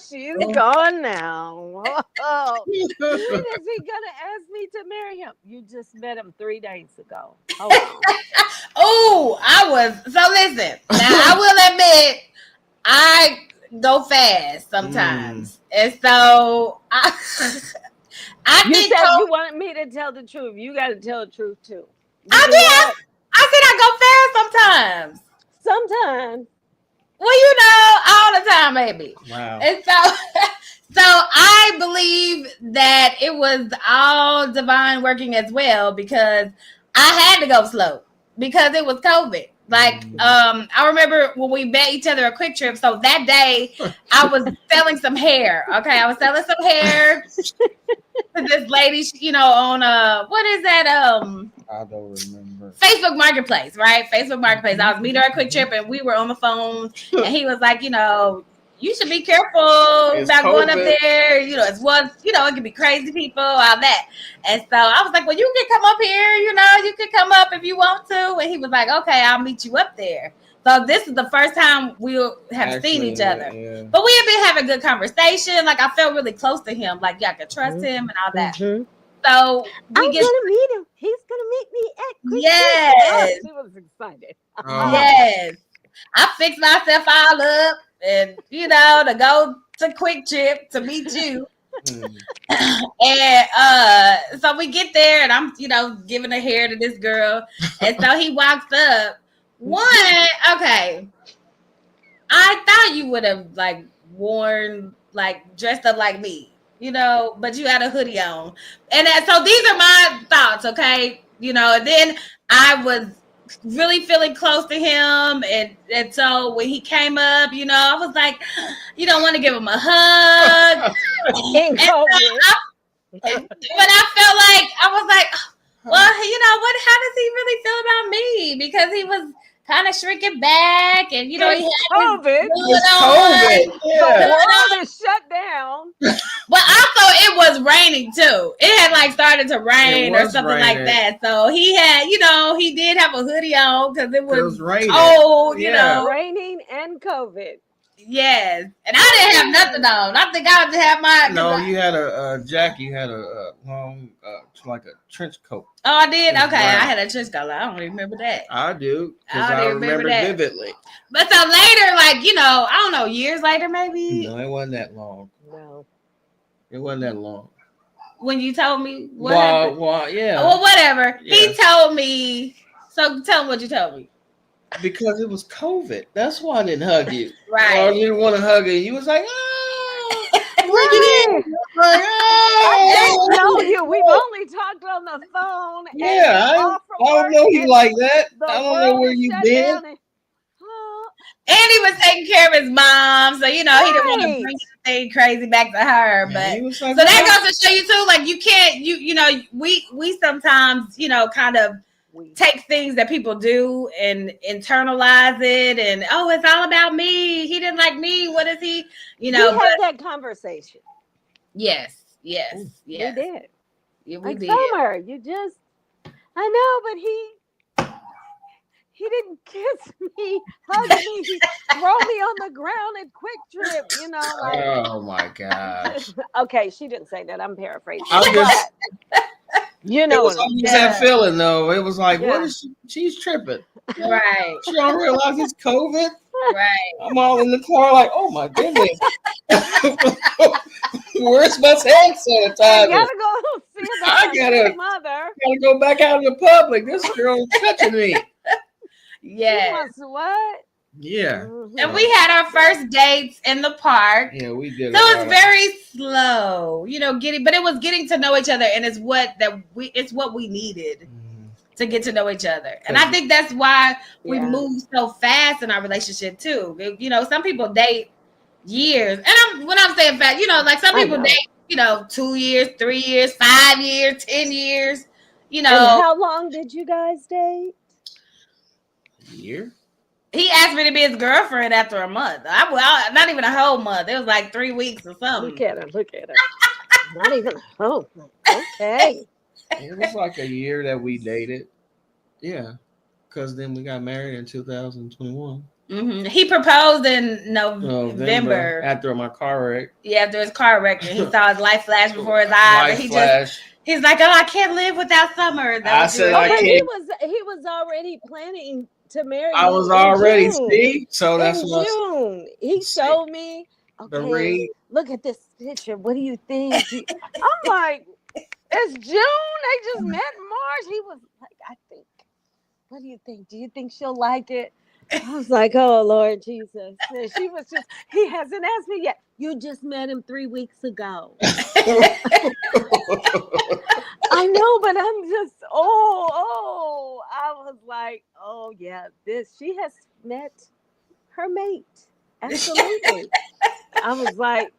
she's gone now. Oh, when is he gonna ask me to marry him? You just met him 3 days ago. I was. So listen, now I will admit, I go fast sometimes. And so I You think said COVID, you wanted me to tell the truth. You got to tell the truth too. I You did. what? I said I go fast sometimes. Sometimes. Well, you know, all the time, baby. Wow. And so, so I believe that it was all divine working as well because I had to go slow because it was COVID. Like, I remember when we met each other at Quick Trip. So that day, I was selling some hair. Okay, I was selling some hair to this lady, you know, on what is that? I don't remember. Facebook Marketplace, right? Facebook Marketplace. I was meeting her at Quick Trip, and we were on the phone, and he was like, you know, you should be careful It's about going up COVID. there. You know, it's what, you know, it could be crazy people, all that. And so I was like, well, you can come up here. You know, you can come up if you want to. And he was like, okay, I'll meet you up there. So this is the first time we have seen each other. Yeah. But we have been having good conversation. Like I felt really close to him. Like yeah, I could trust him and all that. Mhm. So we I'm get gonna meet him. He's gonna meet me at Quick Trip. yes. She was excited. Oh. Yes. I fixed myself all up and, you know, to go to Quick Trip to meet you. And so we get there and I'm, you know, giving the hair to this girl. And so he walks up. One, okay. I thought you would have like worn, like dressed up like me, you know, but you had a hoodie on. And so these are my thoughts, okay? You know, and then I was really feeling close to him. And so when he came up, you know, I was like, you don't want to give him a hug. In COVID. But I felt like, I was like, well, you know, how does he really feel about me? Because he was kind of shrinking back, and you know, he had COVID. It's COVID. The Yeah. world is shut down. But also, it was raining too. It had like started to rain It or was something like raining. that. So he had, you know, he did have a hoodie on because it was raining. cold, you Yeah. know. Raining and COVID. Yes, and I didn't have nothing on. I think I just had my. No, you had a jacket. You had a long, like a trench coat. Oh, I did. It was Okay, I brown. had a trench coat. I don't remember that. I do because I I don't remember remember that. vividly. But so later, like you know, I don't know, years later maybe. No, it wasn't that long. No. It wasn't that long. When you told me what happened. Well, yeah. Well, whatever. Yeah. He told me. So tell him what you told me. Because it was COVID. That's why I didn't hug you. Right. Or I didn't want to hug you. You was like, oh, Right. like, I oh. don't know you. We've only talked on the phone. And Yeah, you're off from I don't work know you and like that. the I don't know world where is you shut been. down and- oh, And he was taking care of his mom, so you know he didn't want to Right. bring anything crazy back to her. And But he was like, so that goes to show you too, like you can't, you know, we sometimes, you know, kind of take things that people do and internalize it, and oh, it's all about me. He didn't like me. What is he? You know, we but had that conversation. yes, We yes, did. yeah, we Like did. Summer, you just I know, but he didn't kiss me, hug me, throw me on the ground at Quick Trip, you know, like oh my gosh. okay, she didn't say that. I'm paraphrasing. I'm just- But you It know was what I'm always Yeah. that feeling though. It was like, what Yeah. is she? She's tripping. Right, She don't realize it's COVID. right. I'm all in the car like, oh my goodness. Where's my hand I sanitizer? gotta go see I about gotta- my mother. Gotta go back out in the public. This girl is touching me. Yeah. She wants what? Yeah. Mhm. And we had our first dates in the park. Yeah, we did. So it's very slow, you know, but it was getting to know each other, and it's what we needed to get to know each other. And I think that's why we Yeah. move so fast in our relationship too. You know, some people date years, and when I'm saying fast, you know, like some I people know. date, you know, 2 years, 3 years, 5 years, 10 years. You And know, how long did you guys date? year. he asked me to be his girlfriend after a month. Well, not even a whole month. It was like 3 weeks or something. Look at her. Look at her. Not even. Oh, okay. It was like a year that we dated. Yeah, because then we got married in 2021. Mm-hmm. He proposed in November. After my car wreck. Yeah, after his car wreck, and he saw his life flash before his eyes. And he's like, "Oh, I can't live without Summer." I said, Oh, but he can't- was already planning to marry. I you was in already June. see, so that's In what. June, he showed me okay, look at this picture. What do you think? I'm like, it's June. They just met in March. He was like, I think. What do you think? Do you think she'll like it? I was like, oh, Lord Jesus. And she was just, he hasn't asked me yet. You just met him 3 weeks ago. I know, but I'm just, I was like, oh, yeah, she has met her mate. Absolutely. I was like,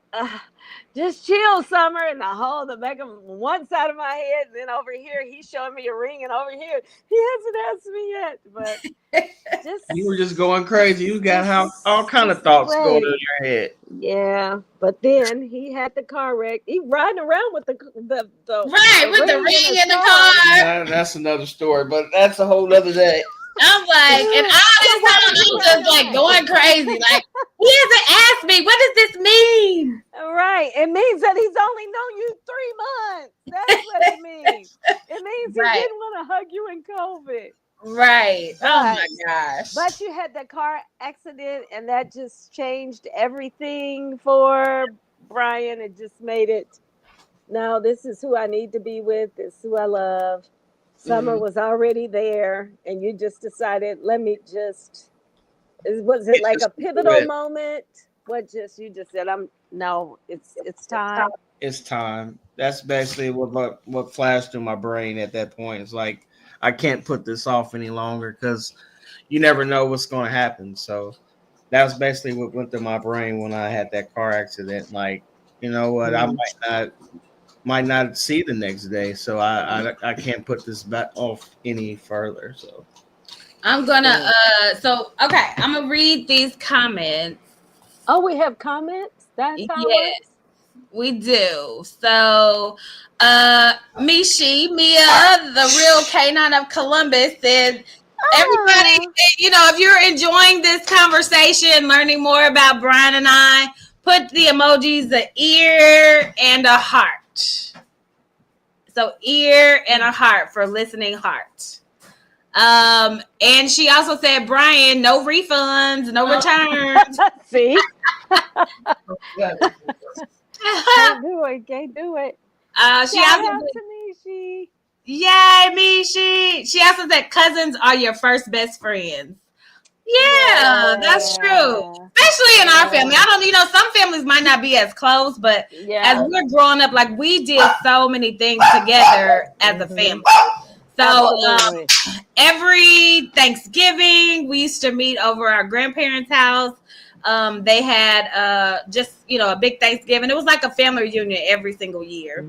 just chill, Summer. And the back of one side of my head, and then over here, he's showing me a ring, and over here, he hasn't asked me yet. But you were just going crazy. You got all kind of thoughts going in your head. Yeah, but then he had the car wreck. He riding around with the with the ring in the car. That's another story, but that's a whole other day. I'm like, and all this time I'm just like going crazy. Like, he hasn't asked me, what does this mean? Right. It means that he's only known you 3 months. That's what it means. It means he didn't want to hug you in COVID. Right. Oh my gosh. But you had the car accident, and that just changed everything for Brian. It just made it, now this is who I need to be with. This is who I love. Summer was already there, and you just decided, was it like a pivotal moment? You just said, it's time. It's time. That's basically what flashed through my brain at that point. It's like, I can't put this off any longer because you never know what's going to happen. So that was basically what went through my brain when I had that car accident. Like, you know what, I might not see the next day, so I can't put this back off any further. So I'm gonna I'm gonna read these comments. Oh, we have comments? That's how it works? We do. So Mia, the real Canine of Columbus, said, everybody, if you're enjoying this conversation, learning more about Brian and I, put the emojis, an ear and a heart. So ear and a heart for listening heart. And she also said, Brian, no refunds, no returns. See? Can't do it. She also said, yay, Mishi. She also said, cousins are your first best friends. Yeah, that's true. Especially in our family. I don't, some families might not be as close, but as we're growing up, like, we did so many things together as a family. So every Thanksgiving, we used to meet over our grandparents' house. They had a big Thanksgiving. It was like a family reunion every single year.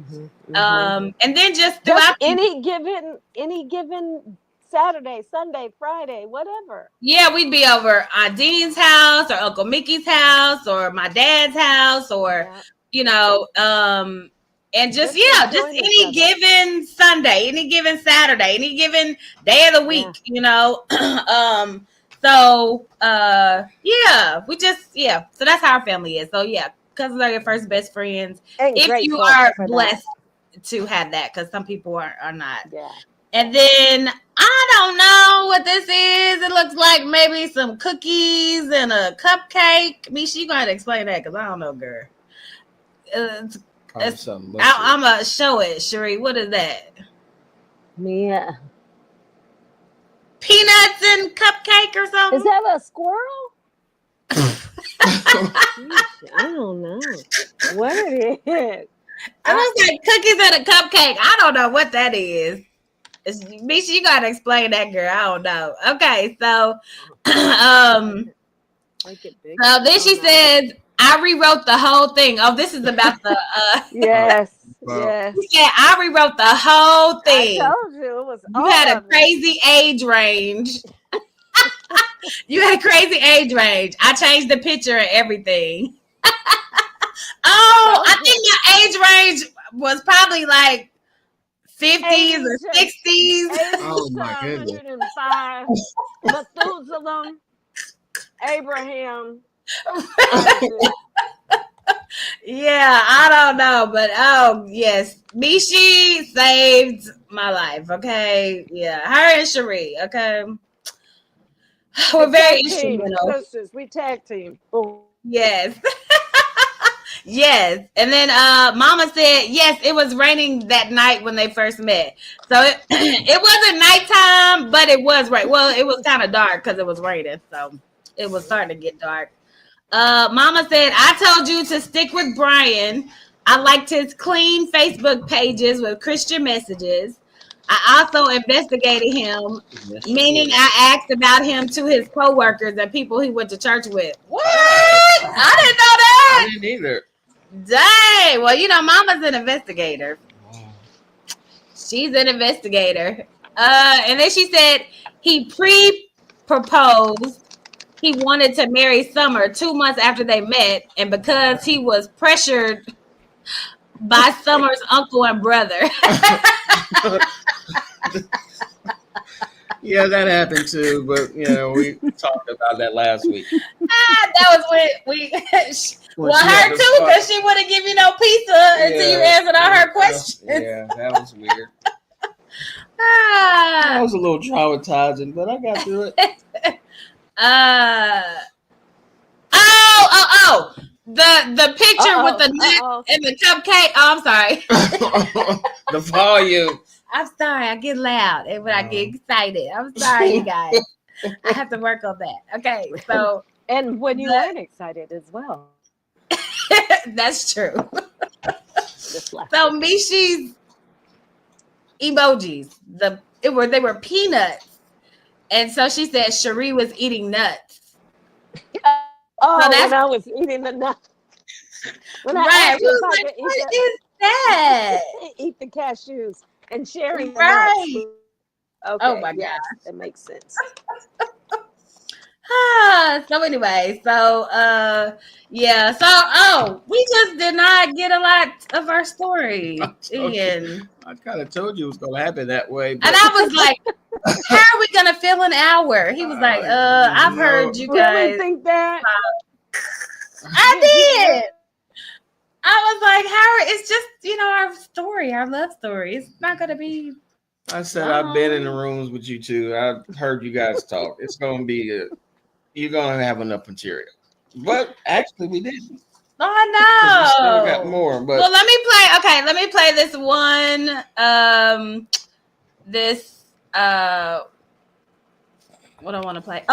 And then just throughout any given Saturday, Sunday, Friday, whatever. Yeah, we'd be over Aunt Dean's house or Uncle Mickey's house or my dad's house or and just any given Sunday, any given Saturday, any given day of the week, So that's how our family is. So yeah, cousins are your first best friends. And if you are blessed to have that, because some people are not. Yeah. And then I don't know what this is. It looks like maybe some cookies and a cupcake. Misha, you gotta explain that because I don't know, girl. I'm gonna show it, Sheree. What is that? Yeah. Peanuts and cupcake or something? Is that a squirrel? I don't know what it is. It looks like cookies and a cupcake. I don't know what that is. Misha, you gotta explain that, girl. I don't know. Okay, so so then she says, I rewrote the whole thing. Oh, this is about the yes. She said, I rewrote the whole thing. I told you it was. You had a crazy age range. You had a crazy age range. I changed the picture and everything. I think your age range was probably like 50s or 60s. Oh my goodness. 105. Methuselah, Abraham. Yeah, I don't know, but yes, Mishi saved my life. Okay, yeah, her and Cherie. Okay, we're very instrumental. We tag team. Oh. Yes. Yes. And then Mama said, yes, it was raining that night when they first met. So it wasn't nighttime, but it was right. Well, it was kind of dark because it was raining. So it was starting to get dark. Mama said, I told you to stick with Brian. I liked his clean Facebook pages with Christian messages. I also investigated him, meaning I asked about him to his coworkers and people he went to church with. What? I didn't know that. I didn't either. Dang. Well, you know, Mama's an investigator. She's an investigator. And then she said he pre-proposed. He wanted to marry Summer 2 months after they met, and because he was pressured by Summer's uncle and brother. Yeah, that happened too, but you know, we talked about that last week. That was when we well, her too, because she wouldn't give you no pizza until you answered all her questions. Yeah, that was weird. That was a little traumatizing, but I got through it. The picture with the nut and the cupcake. Oh, I'm sorry. The volume. I'm sorry. I get loud and when I get excited. I'm sorry, you guys. I have to work on that. Okay, so and when you aren't excited as well. That's true. So Mishi's emojis, they were peanuts, and so she said Cherie was eating nuts. Oh, so when I was eating the nuts. Right. We was like, what is that? Eat the cashews and sharing the right. nuts. Okay, oh my gosh. That makes sense. So anyway, so yeah, so we just did not get a lot of our story. I kind of told you it was gonna happen that way. But... And I was like, how are we gonna fill an hour? He was like, I've heard you guys really think that. I did. I was like, Howard, it's just, you know, our story, our love story. It's not gonna be. I said I've been in the rooms with you two. I've heard you guys talk. It's gonna be you're gonna have enough material. But actually we didn't. Oh no. We still got more, but well let me play this one. What I want to play.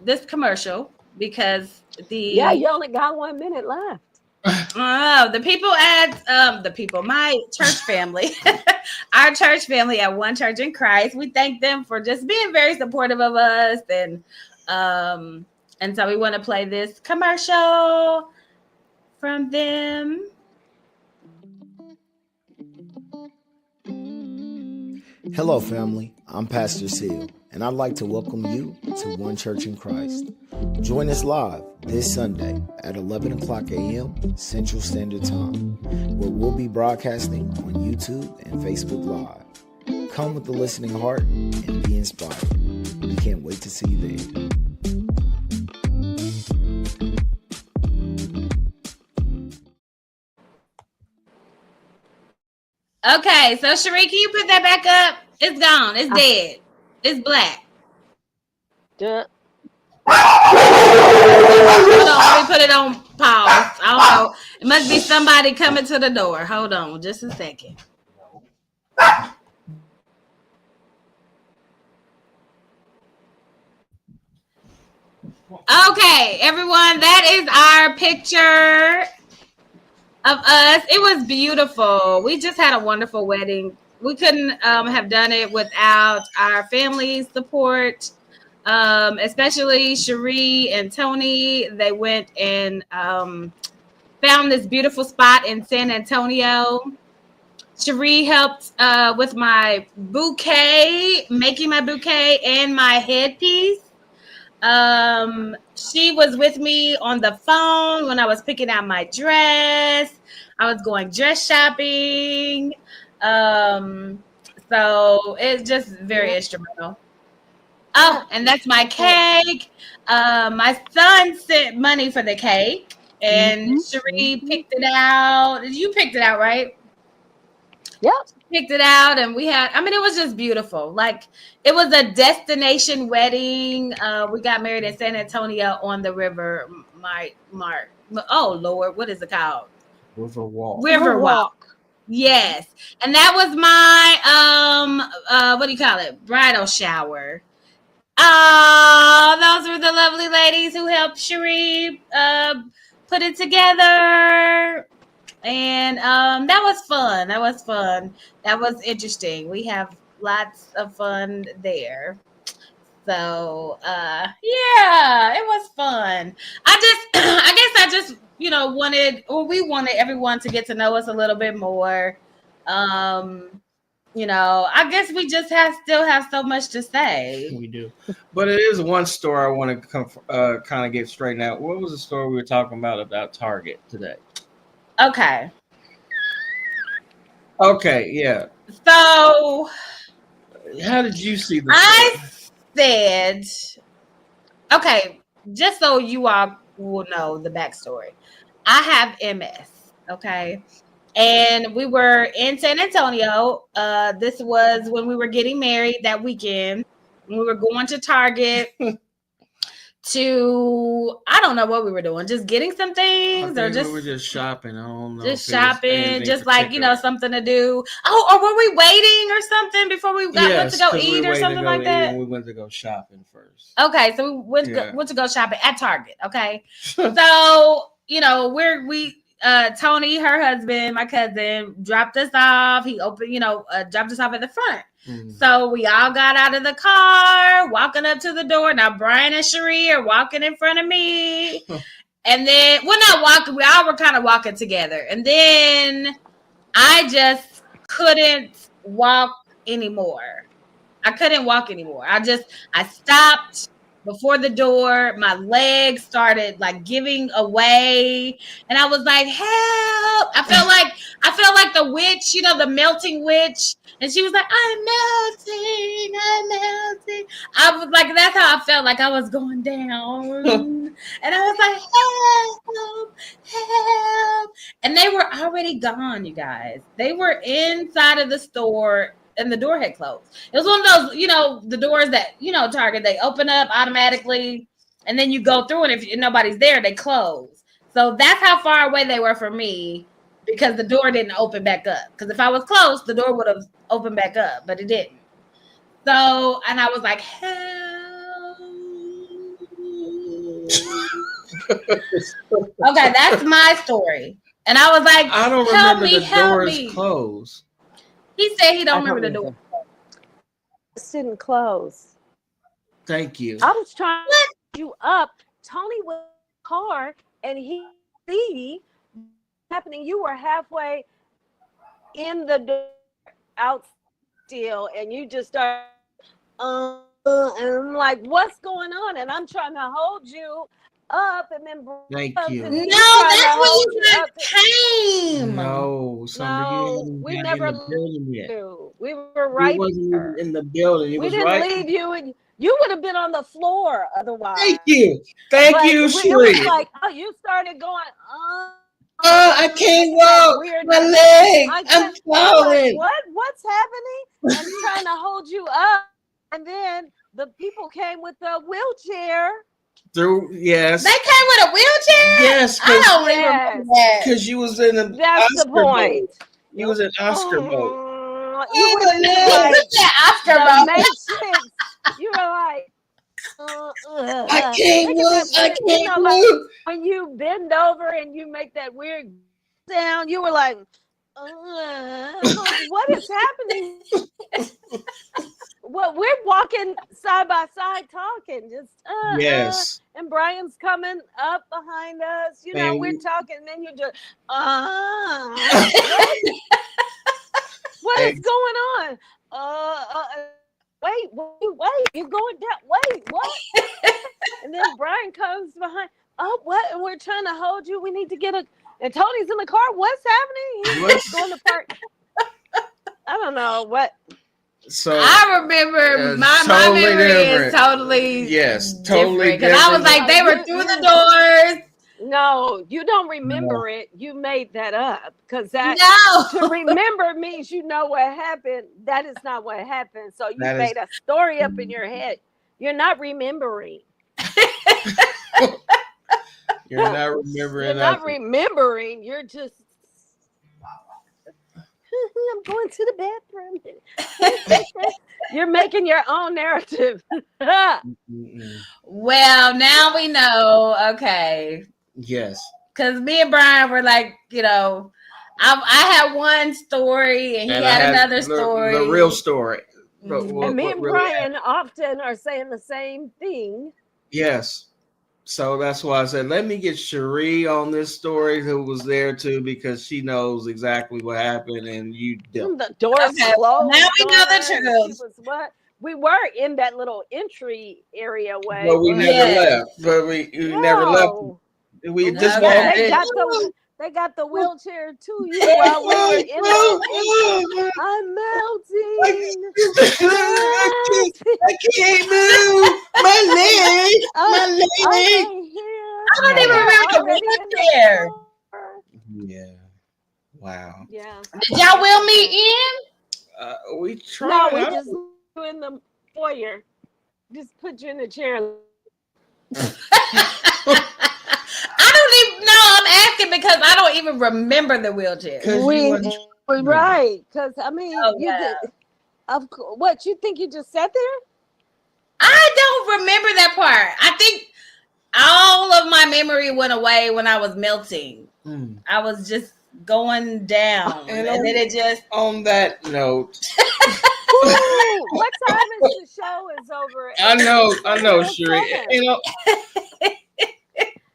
This commercial because you only got 1 minute left. My church family, our church family at One Church in Christ, we thank them for just being very supportive of us, and so we want to play this commercial from them. Hello, family. I'm Pastor Seal, and I'd like to welcome you to One Church in Christ. Join us live this Sunday at 11 o'clock a.m. Central Standard Time, where we'll be broadcasting on YouTube and Facebook Live. Come with a listening heart and be inspired. We can't wait to see you there. Okay, so Cherie, can you put that back up? It's gone. It's dead. It's black. Duh. Hold on, let me put it on pause. I don't know. It must be somebody coming to the door. Hold on just a second. Okay, everyone, that is our picture of us. It was beautiful. We just had a wonderful wedding. We couldn't have done it without our family's support, especially Cherie and Tony. They went and found this beautiful spot in San Antonio. Cherie helped with my bouquet, making my bouquet and my headpiece. She was with me on the phone when I was picking out my dress. I was going dress shopping. So it's just very instrumental. Oh, and that's my cake. My son sent money for the cake, and Cherie picked it out. You picked it out, right? Yep. Picked it out, and it was just beautiful. Like, it was a destination wedding. We got married in San Antonio on the river. Oh Lord, what is it called? Riverwalk. Yes. And that was my what do you call it? Bridal shower. Those were the lovely ladies who helped Cherie put it together. And that was fun. That was interesting. We have lots of fun there. So yeah, it was fun. I guess I just we wanted everyone to get to know us a little bit more. I guess we just still have so much to say. We do. But it is one story I want to kind of get straightened out. What was the story we were talking about Target today? Okay, yeah. so How did you see the I said, okay, just so you all will know the backstory. I have MS, okay? And we were in San Antonio. This was when we were getting married that weekend. We were going to Target I don't know what we were doing, just getting some things we were just shopping. I don't know. Just shopping, just like, something to do. Oh, or were we waiting or something before we went to go eat or something like that? We went to go shopping first. Okay, so we went to go shopping at Target. Okay, so Tony, her husband, my cousin, dropped us off. He opened, dropped us off at the front. Mm-hmm. So we all got out of the car, walking up to the door. Now Brian and Cherie are walking in front of me. And then we're not walking. We all were kind of walking together. And then I just couldn't walk anymore. I couldn't walk anymore. I stopped before the door. My legs started like giving away. And I was like, help. I felt like the witch, the melting witch. And she was like, I'm melting. I was like, that's how I felt, like I was going down. And I was like, help. And they were already gone, you guys. They were inside of the store and the door had closed. It was one of those, the doors that, Target, they open up automatically and then you go through, and if nobody's there, they close. So that's how far away they were from me, because the door didn't open back up. Because if I was close, the door would have opened back up, but it didn't. So, and I was like, help. Okay, that's my story. And I was like, I don't remember the doors closed. He said he don't remember the door. It didn't close. Thank you. I was trying to get you up. Tony was in the car and he see happening. You were halfway in the door out still, and you just start and I'm like, what's going on? And I'm trying to hold you up, and then thank you. No, that's when you guys came. No, we never left. We were right there in the building. We didn't leave you, and you would have been on the floor otherwise. Thank you, Cherie. It was like, you started going, I can't walk. My leg. I'm falling. Like, what's happening? I'm trying to hold you up, and then the people came with a wheelchair. Yes. They came with a wheelchair? Yes. I don't remember that. Because you was in That's the point. You was in Oscar boat. You were in Oscar boat. You were like, I can't move. I can't move. When you bend over and you make that weird sound, you were like, what is happening? Well, we're walking side by side talking, just yes. And Brian's coming up behind us. We're talking, and then you're just what is going on? Wait, you're going down. Wait, what? And then Brian comes behind. Oh, what? And we're trying to hold you. We need to get and Tony's in the car. What's happening? He's going to park. I don't know what. So I remember my memory is totally totally because I was like, they were through the doors. No, you don't remember it. You made that up, because to remember means you know what happened. That is not what happened. So you made a story up in your head. You're not remembering. You're not remembering. You're not remembering. You're just I'm going to the bathroom. You're making your own narrative. Well, now we know. Okay. Yes. Because me and Brian were like, I had one story and he And I had had another story. The real story. And me and really Brian often are saying the same thing. Yes. So that's why I said, let me get Cherie on this story, who was there too, because she knows exactly what happened, and you don't. The doors Okay, closed. now we know the She truth. was what? We were in that little entry area way. But we never Yes. left. But we never left. We just Okay. walked They in. got the wheelchair to you while we were in the I'm melting. I can't move. My leg. My leg. I don't even remember the wheelchair. Yeah. Wow. Yeah. Did y'all wheel me in? We tried. No, we just put you in the foyer. Just put you in the chair. I don't even know. I'm asking because I don't even remember the wheelchair. Right. Because, I mean, what, you think you just sat there? I don't remember that part. I think all of my memory went away when I was melting. I was just going down. And then it just... On that note... Ooh, what time is the show is over? I know, Cherie.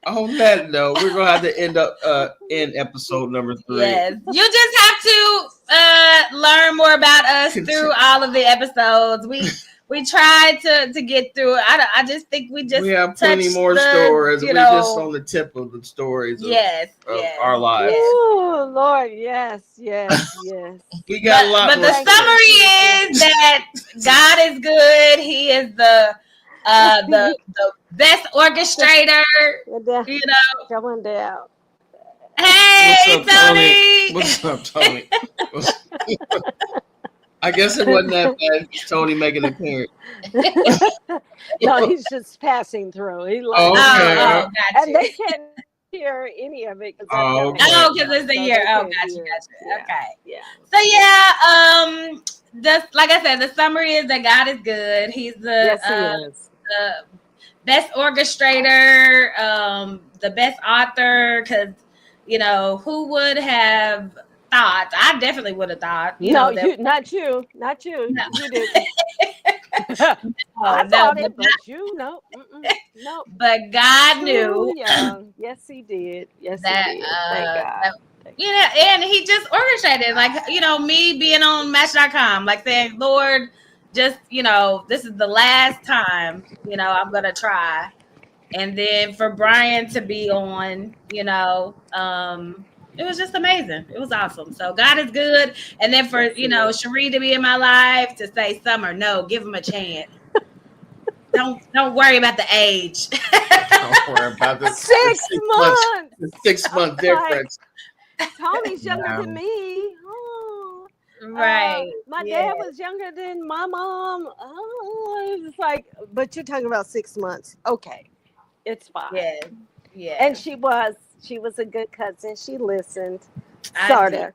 On that note, we're gonna have to end up in episode number 3. Yes, you just have to learn more about us through all of the episodes. We tried to get through it. I just think we have plenty more stories. We're just on the tip of the stories. Of our lives. Oh Lord, yes. We got a lot. But the summary is that God is good. He is the best orchestrator. Coming down. Hey, Tony. What's up, Tony? I guess it wasn't that bad. Tony making an appearance. No, he's just passing through. He gotcha. And they can't hear any of it. Because it's the year. Oh, gotcha. Yeah. Okay. Yeah. So just like I said, the summary is that God is good. He's the best orchestrator, the best author. Because who would have thought? I definitely would have thought. Not you. No. You didn't. I thought it, but no. But God knew. Yes, He did. Yes, that, He did. Thank God. And He just orchestrated, me being on Match.com, saying, Lord, just this is the last time I'm gonna try, and then for Brian to be on, it was just amazing. It was awesome. So God is good. And then for, Cherie to be in my life, to say, Summer, no, give him a chance. Don't worry about the age. Don't worry about the 6 months. The 6 month difference. Tony's younger than me. Oh. Right. My dad was younger than my mom. Oh, it's like, but you're talking about 6 months. Okay. It's fine. Yeah. And she was a good cousin. She listened. Sort of,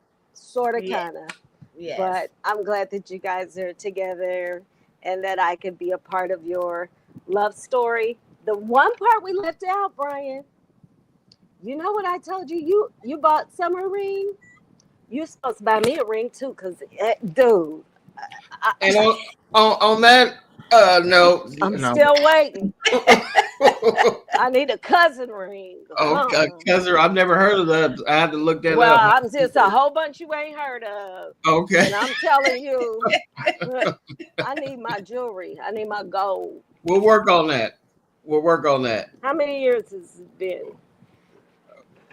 kind of. Yes. But I'm glad that you guys are together and that I could be a part of your love story. The one part we left out, Brian, you know what I told you? You bought Summer a ring? You're supposed to buy me a ring too, because, dude. And on that note, I'm still waiting. I need a cousin ring. Cousin, I've never heard of that. I had to look that up. Well, I'm just a whole bunch you ain't heard of. Okay. And I'm telling you, I need my jewelry. I need my gold. We'll work on that. How many years has it been?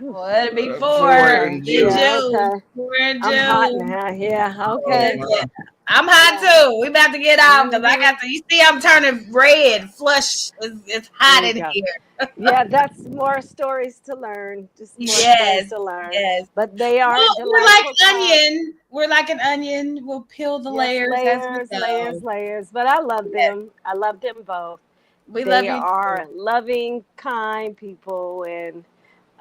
Well, it'll be 4 in June. Okay. 4 in June. I'm hot now. Yeah. Okay. I'm hot too. We about to get out because I got to. You see, I'm turning red. Flush. It's hot in here. Yeah, that's more stories to learn. Just more stories to learn. Yes, but they are. We're like onion. We're like an onion. We'll peel the layers. Layers. But I love them. I love them both. They are loving, kind people, and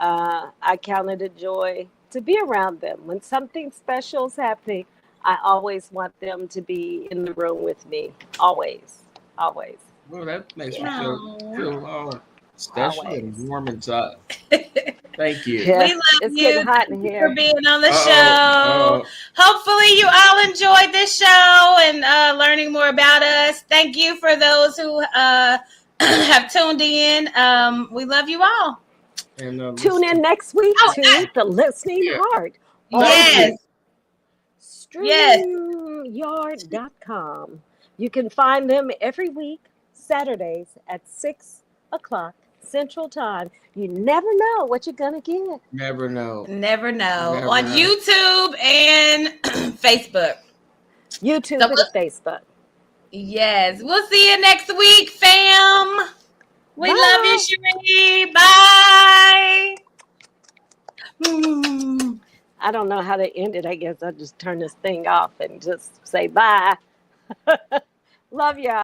I count it a joy to be around them. When something special is happening, I always want them to be in the room with me. Always. Always. Well, that makes me Aw. feel all special and Always. warm inside. Thank you. Yeah, We love it's you. getting hot in Thank you here. for being on the Uh-oh, show. Hopefully, you all enjoyed this show and learning more about us. Thank you for those who have tuned in. We love you all. And Tune in next week Oh, to The Listening Yeah. Heart yes, on yes. StreamYard.com. You can find them every week, Saturdays at 6 o'clock Central Time. You never know what you're going to get. Never know. Never know. Never On know. YouTube and Facebook. YouTube So and Facebook. yes, we'll see you next week, fam. We Bye. love you, Cherie. Bye. Mm. I don't know how to end it. I guess I'll just turn this thing off and just say bye. Love y'all.